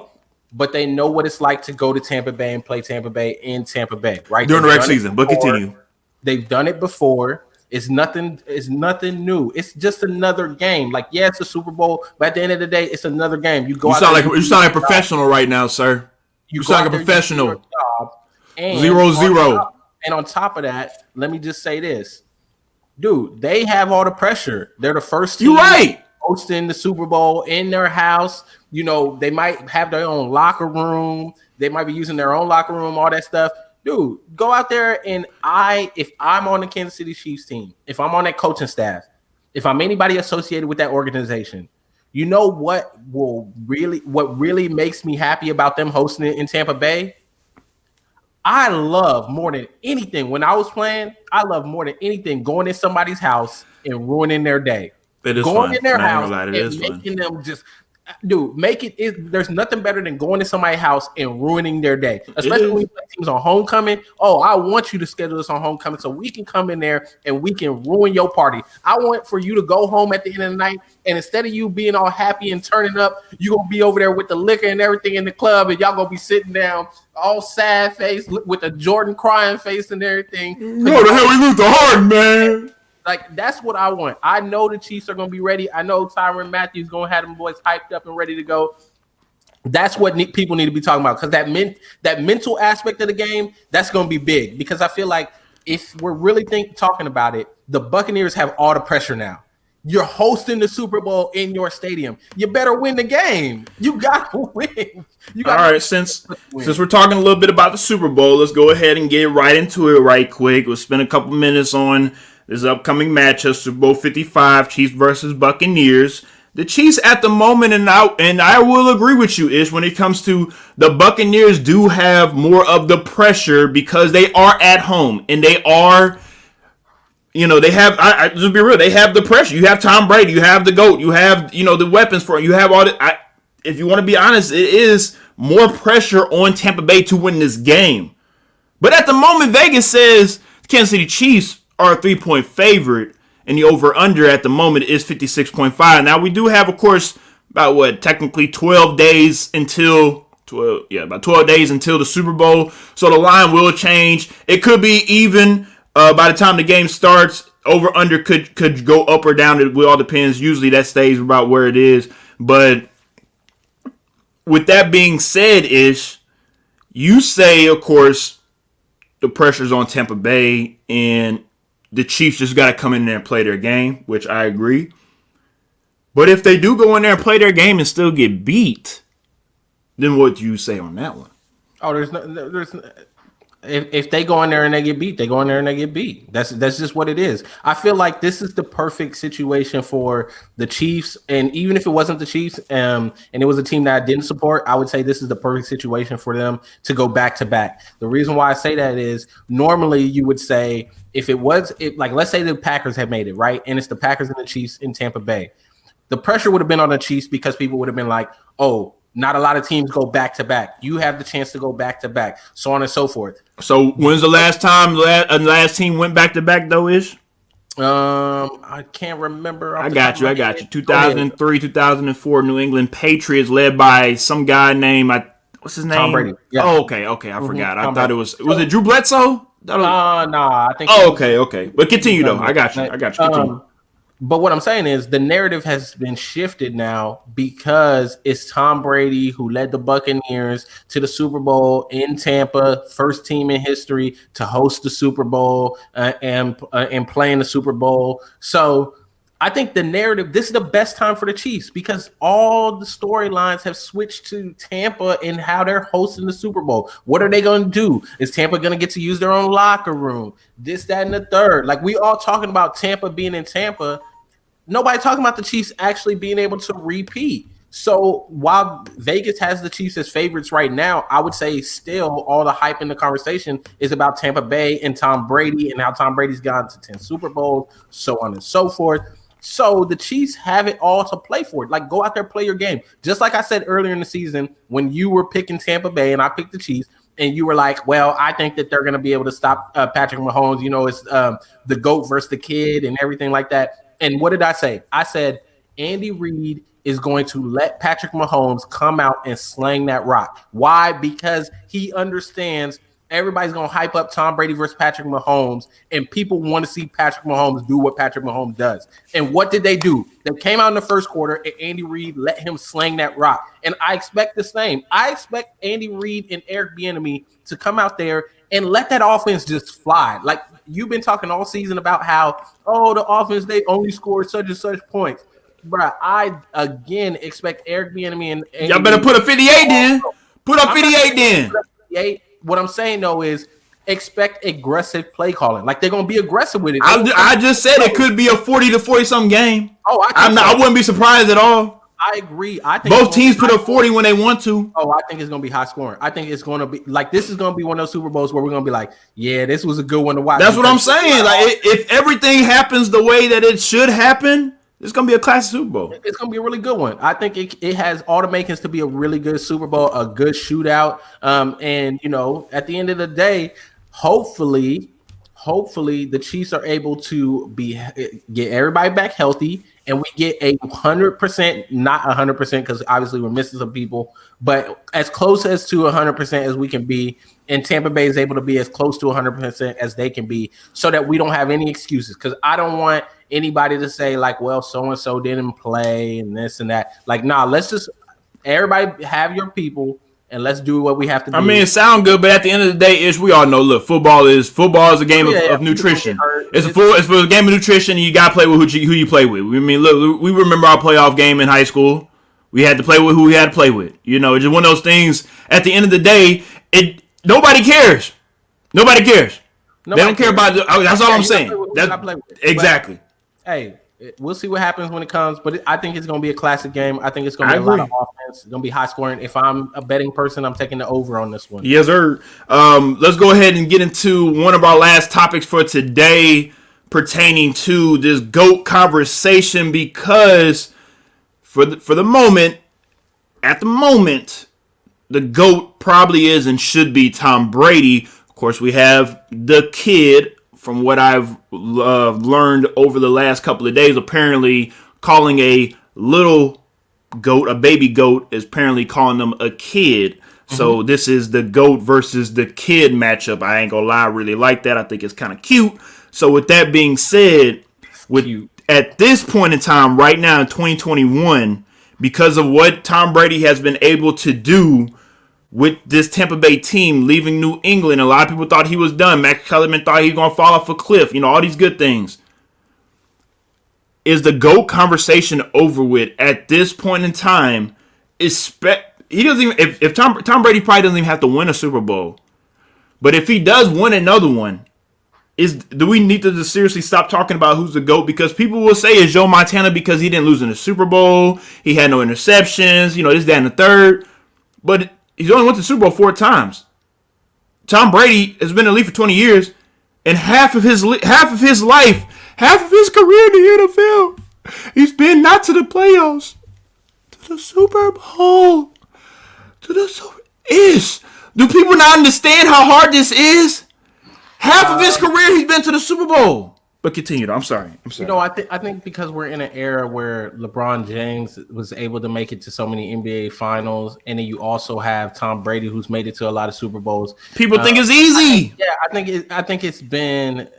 But they know what it's like to go to Tampa Bay and play Tampa Bay in Tampa Bay, right? During the regular season, but continue. They've done it before. It's nothing new. It's just another game. Like, yeah, it's a Super Bowl, but at the end of the day, it's another game. You sound like a professional right now, sir. You sound like a professional. 0-0. And on top of that, let me just say this. Dude, they have all the pressure. They're the first team. You're right. Hosting the Super Bowl in their house. They might have their own locker room. They might be using their own locker room, all that stuff. Dude, go out there, and if I'm on the Kansas City Chiefs team, if I'm on that coaching staff, if I'm anybody associated with that organization, you know what really makes me happy about them hosting it in Tampa Bay? I love more than anything when I was playing. I love more than anything going in somebody's house and ruining their day. It is going fun. in their house and making them just, dude, there's nothing better than going to somebody's house and ruining their day, especially when you play teams on homecoming. Oh, I want you to schedule this on homecoming so we can come in there and we can ruin your party. I want for you to go home at the end of the night, and instead of you being all happy and turning up, you're going to be over there with the liquor and everything in the club, and y'all going to be sitting down all sad face with a Jordan crying face and everything. No, the hell we lose the heart, man. Like, that's what I want. I know the Chiefs are going to be ready. I know Tyrann Mathieu going to have them boys hyped up and ready to go. That's what people need to be talking about, because that mental aspect of the game, that's going to be big, because I feel like if we're really talking about it, the Buccaneers have all the pressure now. You're hosting the Super Bowl in your stadium. You better win the game. You got to win. All right, since we're talking a little bit about the Super Bowl, let's go ahead and get right into it right quick. We'll spend a couple minutes on this upcoming matchup, Super Bowl 55, Chiefs versus Buccaneers. The Chiefs at the moment, and I will agree with you, Ish, when it comes to the Buccaneers do have more of the pressure because they are at home and they are, they have, I just be real, they have the pressure. You have Tom Brady, you have the GOAT, you have, the weapons for it, you have all the, if you want to be honest, it is more pressure on Tampa Bay to win this game. But at the moment, Vegas says the Kansas City Chiefs are a 3-point favorite. And the over-under at the moment is 56.5. Now, we do have, of course, technically 12 days until, about 12 days until the Super Bowl. So the line will change. It could be even by the time the game starts. Over-under could go up or down. It all depends. Usually that stays about where it is. But with that being said, Ish, you say, of course, the pressure's on Tampa Bay and the Chiefs just got to come in there and play their game, which I agree. But if they do go in there and play their game and still get beat, then what do you say on that one? Oh, if they go in there and they get beat, they go in there and they get beat. That's just what it is. I feel like this is the perfect situation for the Chiefs. And even if it wasn't the Chiefs and it was a team that I didn't support, I would say this is the perfect situation for them to go back to back. The reason why I say that is normally you would say, let's say the Packers had made it, right? And it's the Packers and the Chiefs in Tampa Bay. The pressure would have been on the Chiefs because people would have been like, oh, not a lot of teams go back to back. You have the chance to go back to back, so on and so forth. So when's the last time the last team went back to back though, Ish? I can't remember. I got you. 2003, 2004 New England Patriots led by some guy named, what's his name? Tom Brady. Yeah. Oh, okay. I forgot. I thought it was it Drew Bledsoe? Nah, I think. Oh, okay. But continue though. I got you. Continue. But what I'm saying is the narrative has been shifted now because it's Tom Brady who led the Buccaneers to the Super Bowl in Tampa, first team in history to host the Super Bowl and play in the Super Bowl. So I think the narrative, this is the best time for the Chiefs because all the storylines have switched to Tampa and how they're hosting the Super Bowl. What are they going to do? Is Tampa going to get to use their own locker room? This, that, and the third. Like we all talking about Tampa being in Tampa. Nobody talking about the Chiefs actually being able to repeat. So while Vegas has the Chiefs as favorites right now, I would say still all the hype in the conversation is about Tampa Bay and Tom Brady and how Tom Brady's gone to 10 Super Bowls, so on and so forth. So the Chiefs have it all to play for it. Like, go out there, play your game. Just like I said earlier in the season when you were picking Tampa Bay and I picked the Chiefs, and you were like, well, I think that they're going to be able to stop Patrick Mahomes. It's the GOAT versus the kid and everything like that. And what did I say? I said Andy Reid is going to let Patrick Mahomes come out and slang that rock. Why? Because he understands everybody's going to hype up Tom Brady versus Patrick Mahomes, and people want to see Patrick Mahomes do what Patrick Mahomes does. And what did they do? They came out in the first quarter, and Andy Reid let him slang that rock. And I expect the same. I expect Andy Reid and Eric Bieniemy to come out there and let that offense just fly. Like, you've been talking all season about how, the offense, they only scored such and such points. Bruh, I, again, expect Eric Bieniemy and y'all better put a 58 in. Put up 58 in. 58. What I'm saying, though, is expect aggressive play calling. Like, they're going to be aggressive with it. I just said it could be a 40 to 40-something game. Oh, I wouldn't be surprised at all. I agree. I think both teams put up 40 when they want to. Oh, I think it's going to be high scoring. I think it's going to be like this is going to be one of those Super Bowls where we're going to be like, yeah, this was a good one to watch. That's what I'm saying. Like, if everything happens the way that it should happen, it's going to be a classic Super Bowl. It's going to be a really good one. I think it has all the makings to be a really good Super Bowl, a good shootout. And, at the end of the day, hopefully the Chiefs are able to get everybody back healthy. And we get 100%, not 100%, because obviously we're missing some people, but as close as to 100% as we can be. And Tampa Bay is able to be as close to 100% as they can be so that we don't have any excuses. Because I don't want anybody to say, like, well, so-and-so didn't play and this and that. Like, nah, let's just everybody have your people. And let's do what we have to do. I mean, it sounds good, but at the end of the day, we all know. Look, football is a game of nutrition. It's a game of nutrition, and you got to play with who you play with. I mean, look, we remember our playoff game in high school. We had to play with who we had to play with. It's just one of those things. At the end of the day, nobody cares. Nobody cares. They don't care about that's all I'm saying. Exactly. Hey, we'll see what happens when it comes, but I think it's going to be a classic game. I think it's going to be a lot of offense. It's going to be high scoring. If I'm a betting person, I'm taking the over on this one. Yes, sir. Let's go ahead and get into one of our last topics for today pertaining to this GOAT conversation, because for the moment, at the moment, the GOAT probably is and should be Tom Brady. Of course, we have the kid, from what I've learned over the last couple of days, apparently calling a little goat, a baby goat, is apparently calling them a kid. Mm-hmm. So this is the GOAT versus the kid matchup. I ain't gonna lie, I really like that. I think it's kind of cute. So with that being said, at this point in time, right now in 2021, because of what Tom Brady has been able to do with this Tampa Bay team, leaving New England, a lot of people thought he was done. Max Kellerman thought he was going to fall off a cliff. All these good things. Is the GOAT conversation over with at this point in time? He doesn't even. If Tom Brady probably doesn't even have to win a Super Bowl, but if he does win another one, do we need to just seriously stop talking about who's the GOAT? Because people will say it's Joe Montana because he didn't lose in the Super Bowl. He had no interceptions. This, that, and the third. But he's only went to the Super Bowl 4 times. Tom Brady has been in the league for 20 years, and half of his life, half of his career in the NFL, he's been not to the playoffs, to the Super Bowl, Do people not understand how hard this is? Half of his career, he's been to the Super Bowl. But continue, though. I'm sorry. I think because we're in an era where LeBron James was able to make it to so many NBA finals, and then you also have Tom Brady, who's made it to a lot of Super Bowls. People think it's easy. I think it's been.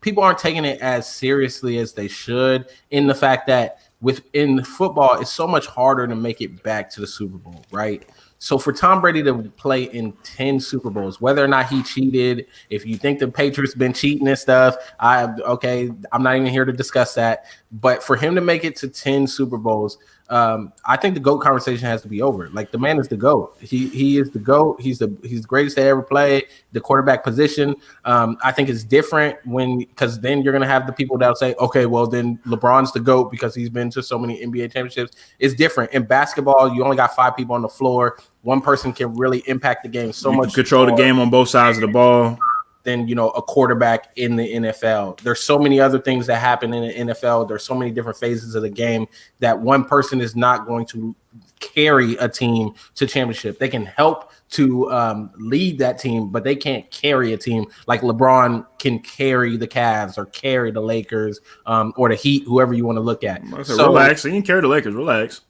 People aren't taking it as seriously as they should, in the fact that within football, it's so much harder to make it back to the Super Bowl, right? So for Tom Brady to play in 10 Super Bowls, whether or not he cheated, if you think the Patriots been cheating and stuff, I'm not even here to discuss that. But for him to make it to 10 Super Bowls, I think the GOAT conversation has to be over. Like, the man is the GOAT. He is the GOAT. He's the greatest to ever play the quarterback position. I think it's different because then you're gonna have the people that'll say, okay, well then LeBron's the GOAT because he's been to so many NBA championships. It's different. In basketball, you only got 5 people on the floor. One person can really impact the game so much. Control the game on both sides of the ball. Than a quarterback in the NFL. There's so many other things that happen in the NFL. There's so many different phases of the game that one person is not going to carry a team to championship. They can help to lead that team, but they can't carry a team like LeBron can carry the Cavs or carry the Lakers or the Heat, whoever you want to look at. Relax. He didn't carry the Lakers. Relax.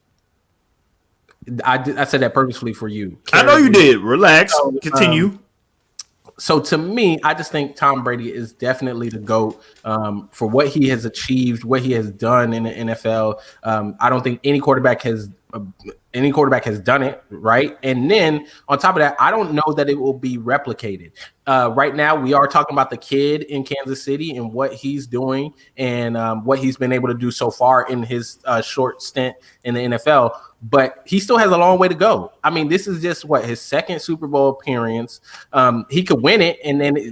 I said that purposefully for you. I know you did. Relax. Continue. So to me, I just think Tom Brady is definitely the GOAT for what he has achieved, what he has done in the NFL. I don't think any quarterback has done it, right? And then on top of that, I don't know that it will be replicated. Right now, we are talking about the kid in Kansas City and what he's doing and what he's been able to do so far in his short stint in the NFL. But he still has a long way to go. I mean, this is just his second Super Bowl appearance. He could win it, and then you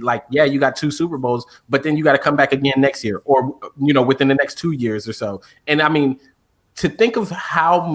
got 2 Super Bowls, but then you got to come back again next year, or within the next 2 years or so. And I mean, to think of how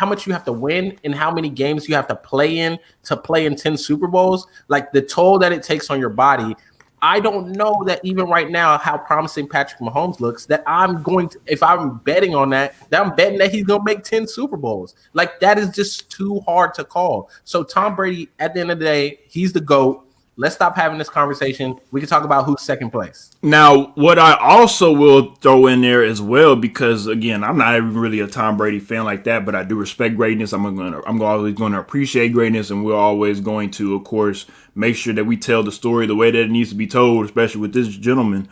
much you have to win and how many games you have to play in 10 Super Bowls, like the toll that it takes on your body. I don't know that even right now how promising Patrick Mahomes looks, that I'm going to, if I'm betting on that I'm betting that he's going to make 10 Super Bowls. Like, that is just too hard to call. So Tom Brady, at the end of the day, he's the GOAT. Let's stop having this conversation. We can talk about who's second place. Now, what I also will throw in there as well, because again, I'm not even really a Tom Brady fan like that, but I do respect greatness. I'm always going to appreciate greatness, and we're always going to, of course, make sure that we tell the story the way that it needs to be told, especially with this gentleman.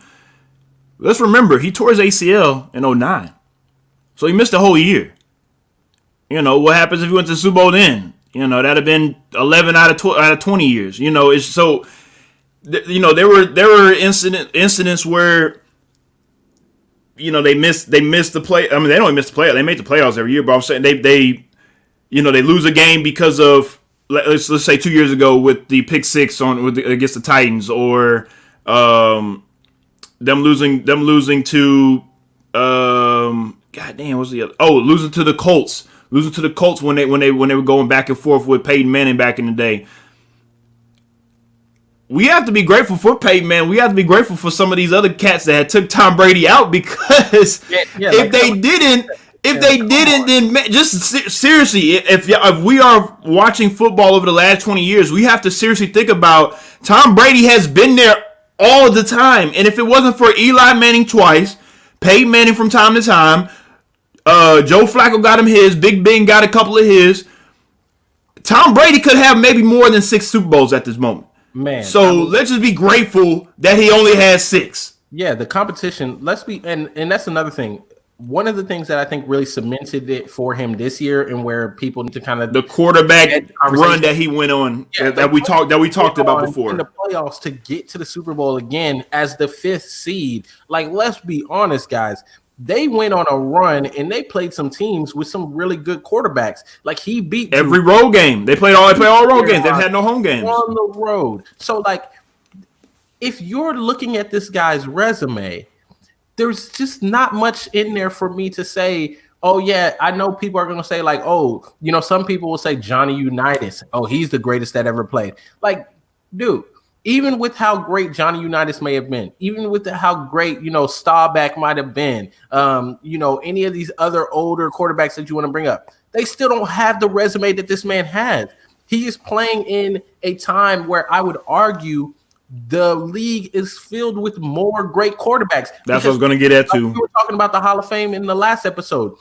Let's remember, he tore his ACL in 2009, so he missed a whole year. What happens if he went to the Super Bowl then? That'd have been 11 out of 20 years. It's so. There were incidents where they missed the play. I mean, they don't miss the play. They make the playoffs every year, but I'm saying they lose a game because of let's say 2 years ago with the pick six against the Titans, or Them losing to goddamn, what's the other? Oh, losing to the Colts. Losing to the Colts when they were going back and forth with Peyton Manning back in the day. We have to be grateful for Peyton Manning. We have to be grateful for some of these other cats that had took Tom Brady out, because if they didn't, then just seriously, if we are watching football over the last 20 years, we have to seriously think about Tom Brady has been there all the time. And if it wasn't for Eli Manning twice, Peyton Manning from time to time, Joe Flacco got him his, Big Ben got a couple of his, Tom Brady could have maybe more than 6 Super Bowls at this moment. Man. So let's just be grateful that he only has 6. Yeah, the competition, and that's another thing. One of the things that I think really cemented it for him this year, and where people need to kind of the quarterback run that he went on, that we talked about before in the playoffs, to get to the Super Bowl again as the 5th seed. Like, let's be honest, guys. They went on a run and they played some teams with some really good quarterbacks. Like, he beat every road game. They played all road games. They've had no home games on the road. So, like, if you're looking at this guy's resume, there's just not much in there for me to say, oh, yeah, I know people are going to say, like, oh, you know, some people will say Johnny Unitas. Oh, he's the greatest that ever played. Like, dude, even with how great Johnny Unitas may have been, even with how great, you know, Staubach might have been, you know, any of these other older quarterbacks that you want to bring up, they still don't have the resume that this man has. He is playing in a time where I would argue the league is filled with more great quarterbacks. That's what I was going to get at too. We were talking about the Hall of Fame in the last episode.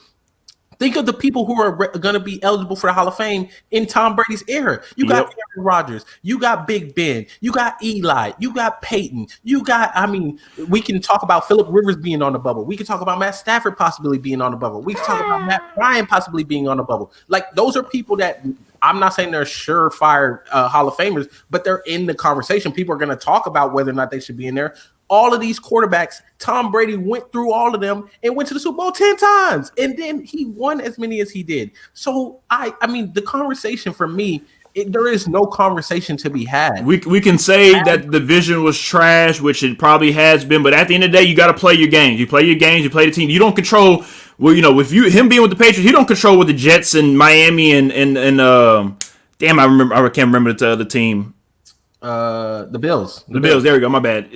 Think of the people who are going to be eligible for the Hall of Fame in Tom Brady's era. You got Aaron Rodgers. You got Big Ben. You got Eli. You got Peyton. You got, I mean, we can talk about Phillip Rivers being on the bubble. We can talk about Matt Stafford possibly being on the bubble. We can talk about Matt Ryan possibly being on the bubble. Like, those are people that, I'm not saying they're surefire Hall of Famers, but they're in the conversation. People are going to talk about whether or not they should be in there. All of these quarterbacks, Tom Brady went through all of them and went to the Super Bowl 10 times. And then he won as many as he did. So, I mean, the conversation for me, there is no conversation to be had. We can say that the division was trash, which it probably has been. But at the end of the day, you got to play your games. You play your games. You play the team. You don't control. Well, you know, with him being with the Patriots, he don't control with the Jets and Miami and damn, I can't remember the other team. The Bills. The Bills. There we go. My bad.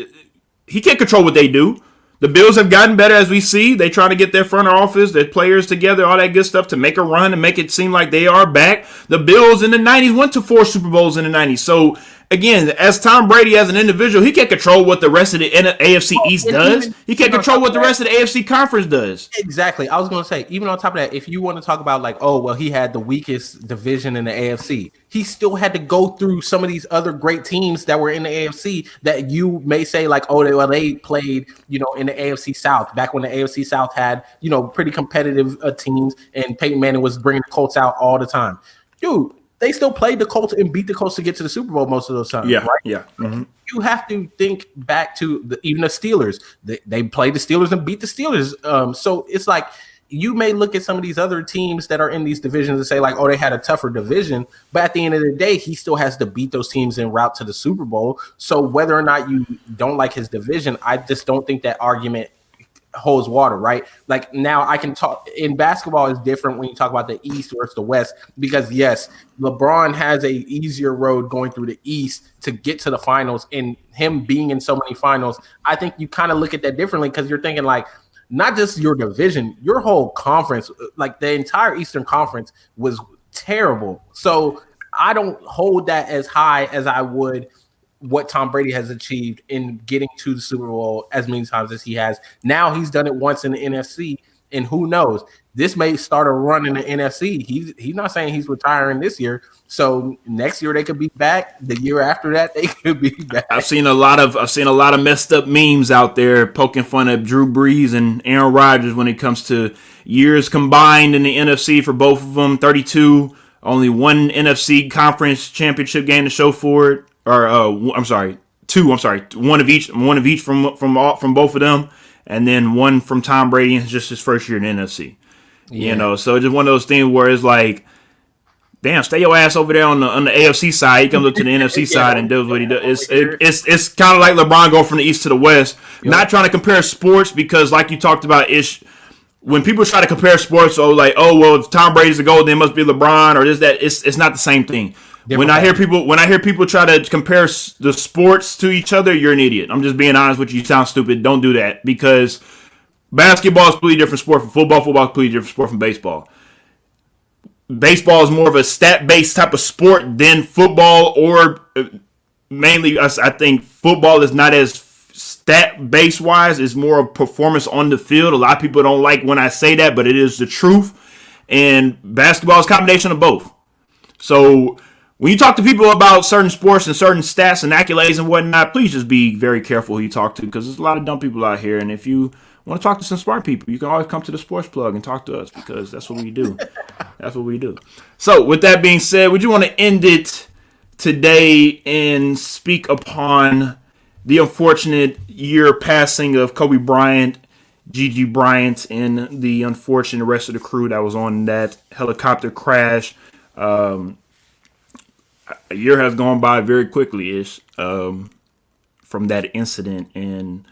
He can't control what they do. The Bills have gotten better, as we see. They try to get their front office, their players together, all that good stuff to make a run and make it seem like they are back. The Bills in the 90s went to 4 Super Bowls in the 90s. So, again, as Tom Brady as an individual, he can't control what the rest of the AFC East does. He can't control what the rest of the AFC Conference does. Exactly. I was going to say, even on top of that, if you want to talk about like, oh, well, he had the weakest division in the AFC, he still had to go through some of these other great teams that were in the AFC that you may say like, oh, they played, you know, in the AFC South, back when the AFC South had, you know, pretty competitive teams, and Peyton Manning was bringing the Colts out all the time. Dude, they still played the Colts and beat the Colts to get to the Super Bowl most of those times. Yeah, right? yeah. Mm-hmm. You have to think back to even the Steelers. They played the Steelers and beat the Steelers. So it's like you may look at some of these other teams that are in these divisions and say like, oh, they had a tougher division. But at the end of the day, he still has to beat those teams en route to the Super Bowl. So whether or not you don't like his division, I just don't think that argument holds water, right? Like, now I can talk in basketball is different when you talk about the East versus the West, because yes, LeBron has a easier road going through the East to get to the finals, and him being in so many finals, I think you kind of look at that differently, because you're thinking like, not just your division, your whole conference, like the entire Eastern Conference was terrible. So I don't hold that as high as I would what Tom Brady has achieved in getting to the Super Bowl as many times as he has. Now he's done it once in the NFC, and who knows? This may start a run in the NFC. He's not saying he's retiring this year. So next year they could be back. The year after that they could be back. I've seen a lot of messed up memes out there poking fun at Drew Brees and Aaron Rodgers when it comes to years combined in the NFC for both of them. 32, only one NFC conference championship game to show for it. Or two. One of each from both of them, and then one from Tom Brady. It's just his first year in the NFC. Yeah. You know, so just one of those things where it's like damn, stay your ass over there on the AFC side. He comes up to the NFC side and does what he does. It's kind of like LeBron going from the East to the West. Yep. Not trying to compare sports because, like you talked about, when people try to compare sports, if Tom Brady's the GOAT, then it must be LeBron or this that. It's not the same thing. When I hear people try to compare the sports to each other, you're an idiot. I'm just being honest with you. You sound stupid. Don't do that because basketball is a completely different sport from football. Football is a completely different sport from baseball. Baseball is more of a stat-based type of sport than football, or mainly, I think football is not as stat-based wise. It's more of performance on the field. A lot of people don't like when I say that, but it is the truth. And basketball is a combination of both. So when you talk to people about certain sports and certain stats and accolades and whatnot, please just be very careful who you talk to because there's a lot of dumb people out here. And if you want to talk to some smart people, you can always come to the Sports Plug and talk to us because that's what we do. That's what we do. So with that being said, would you want to end it today and speak upon the unfortunate year passing of Kobe Bryant, Gigi Bryant, and the unfortunate rest of the crew that was on that helicopter crash? A year has gone by very quickly-ish from that incident, and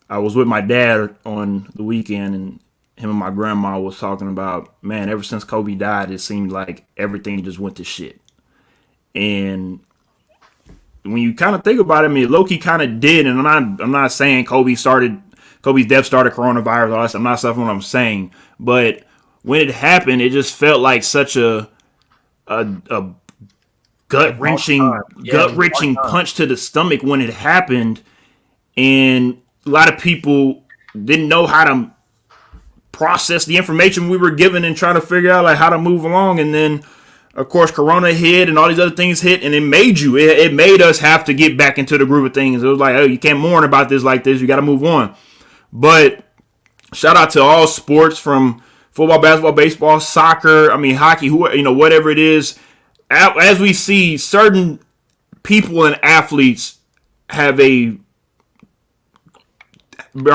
I was with my dad on the weekend, and him and my grandma was talking about, man, ever since Kobe died, it seemed like everything just went to shit. And when you kind of think about it, I mean, Loki kind of did, and I'm not saying Kobe's death started coronavirus, all that stuff. I'm not saying what I'm saying, but when it happened, it just felt like such a gut-wrenching punch to the stomach when it happened, and a lot of people didn't know how to process the information we were given and trying to figure out like how to move along. And then, of course, Corona hit and all these other things hit, and it made us have to get back into the groove of things. It was like, oh, you can't mourn about this like this. You got to move on. But shout out to all sports, from football, basketball, baseball, soccer, hockey, whatever it is. As we see, certain people and athletes are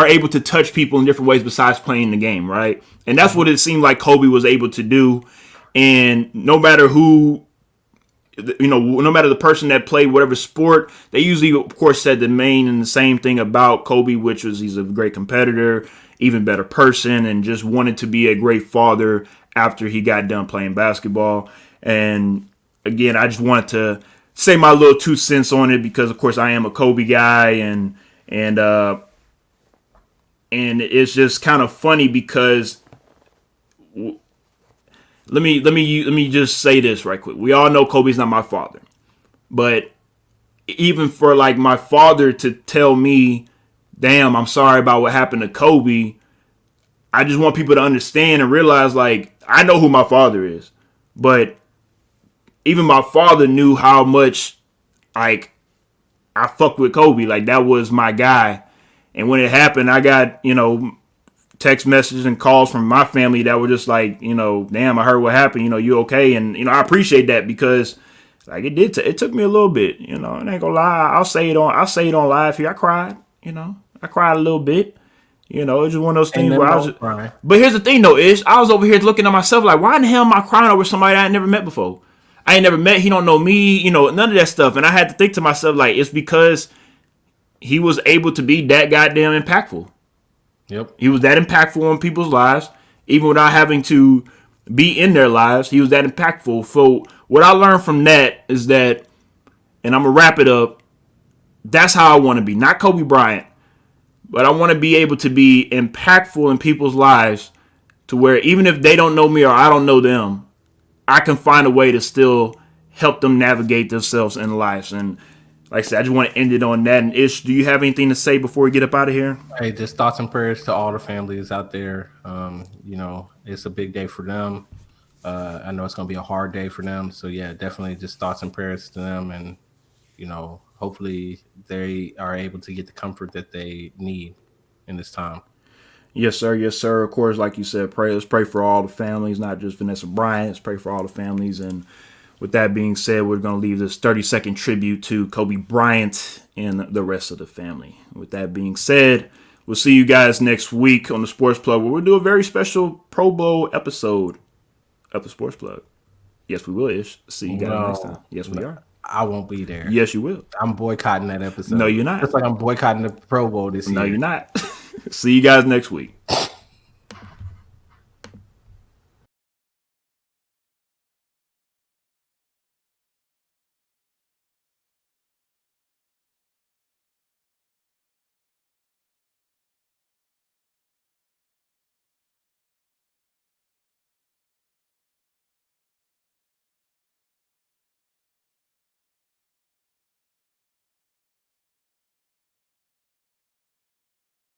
able to touch people in different ways besides playing the game, right? And that's what it seemed like Kobe was able to do. And no matter who, no matter the person that played whatever sport, they usually, of course, said the main and the same thing about Kobe, which was he's a great competitor, even better person, and just wanted to be a great father after he got done playing basketball. And again, I just wanted to say my little 2 cents on it because, of course, I am a Kobe guy, and it's just kind of funny because let me just say this right quick. We all know Kobe's not my father, but even for like my father to tell me, "Damn, I'm sorry about what happened to Kobe," I just want people to understand and realize, like, I know who my father is, but even my father knew how much, like, I fucked with Kobe. Like, that was my guy. And when it happened, I got, text messages and calls from my family that were just like, damn, I heard what happened. You okay? And, I appreciate that because, like, it took me a little bit, I ain't gonna lie. I'll say it on live here. I cried, I cried a little bit. It's just one of those things where I was just, but here's the thing though, I was over here looking at myself like, why in the hell am I crying over somebody I ain't never met before? I ain't never met, he don't know me, none of that stuff. And I had to think to myself, like, it's because he was able to be that goddamn impactful. Yep. He was that impactful in people's lives, even without having to be in their lives. He was that impactful. So what I learned from that is that, and I'm going to wrap it up, that's how I want to be. Not Kobe Bryant, but I want to be able to be impactful in people's lives to where even if they don't know me or I don't know them, I can find a way to still help them navigate themselves in life. And like I said, I just want to end it on that. And Ish, do you have anything to say before we get up out of here? Hey, just thoughts and prayers to all the families out there. It's a big day for them. I know it's going to be a hard day for them. So, yeah, definitely just thoughts and prayers to them. And, hopefully they are able to get the comfort that they need in this time. Yes, sir. Yes, sir. Of course, like you said, let's pray for all the families, not just Vanessa Bryant. Let's pray for all the families. And with that being said, we're going to leave this 30-second tribute to Kobe Bryant and the rest of the family. With that being said, we'll see you guys next week on the Sports Plug, where we'll do a very special Pro Bowl episode of the Sports Plug. Yes, we will, Ish. See you guys next time. Yes, we are. I won't be there. Yes, you will. I'm boycotting that episode. No, you're not. It's like I'm boycotting the Pro Bowl this year. No, you're not. See you guys next week.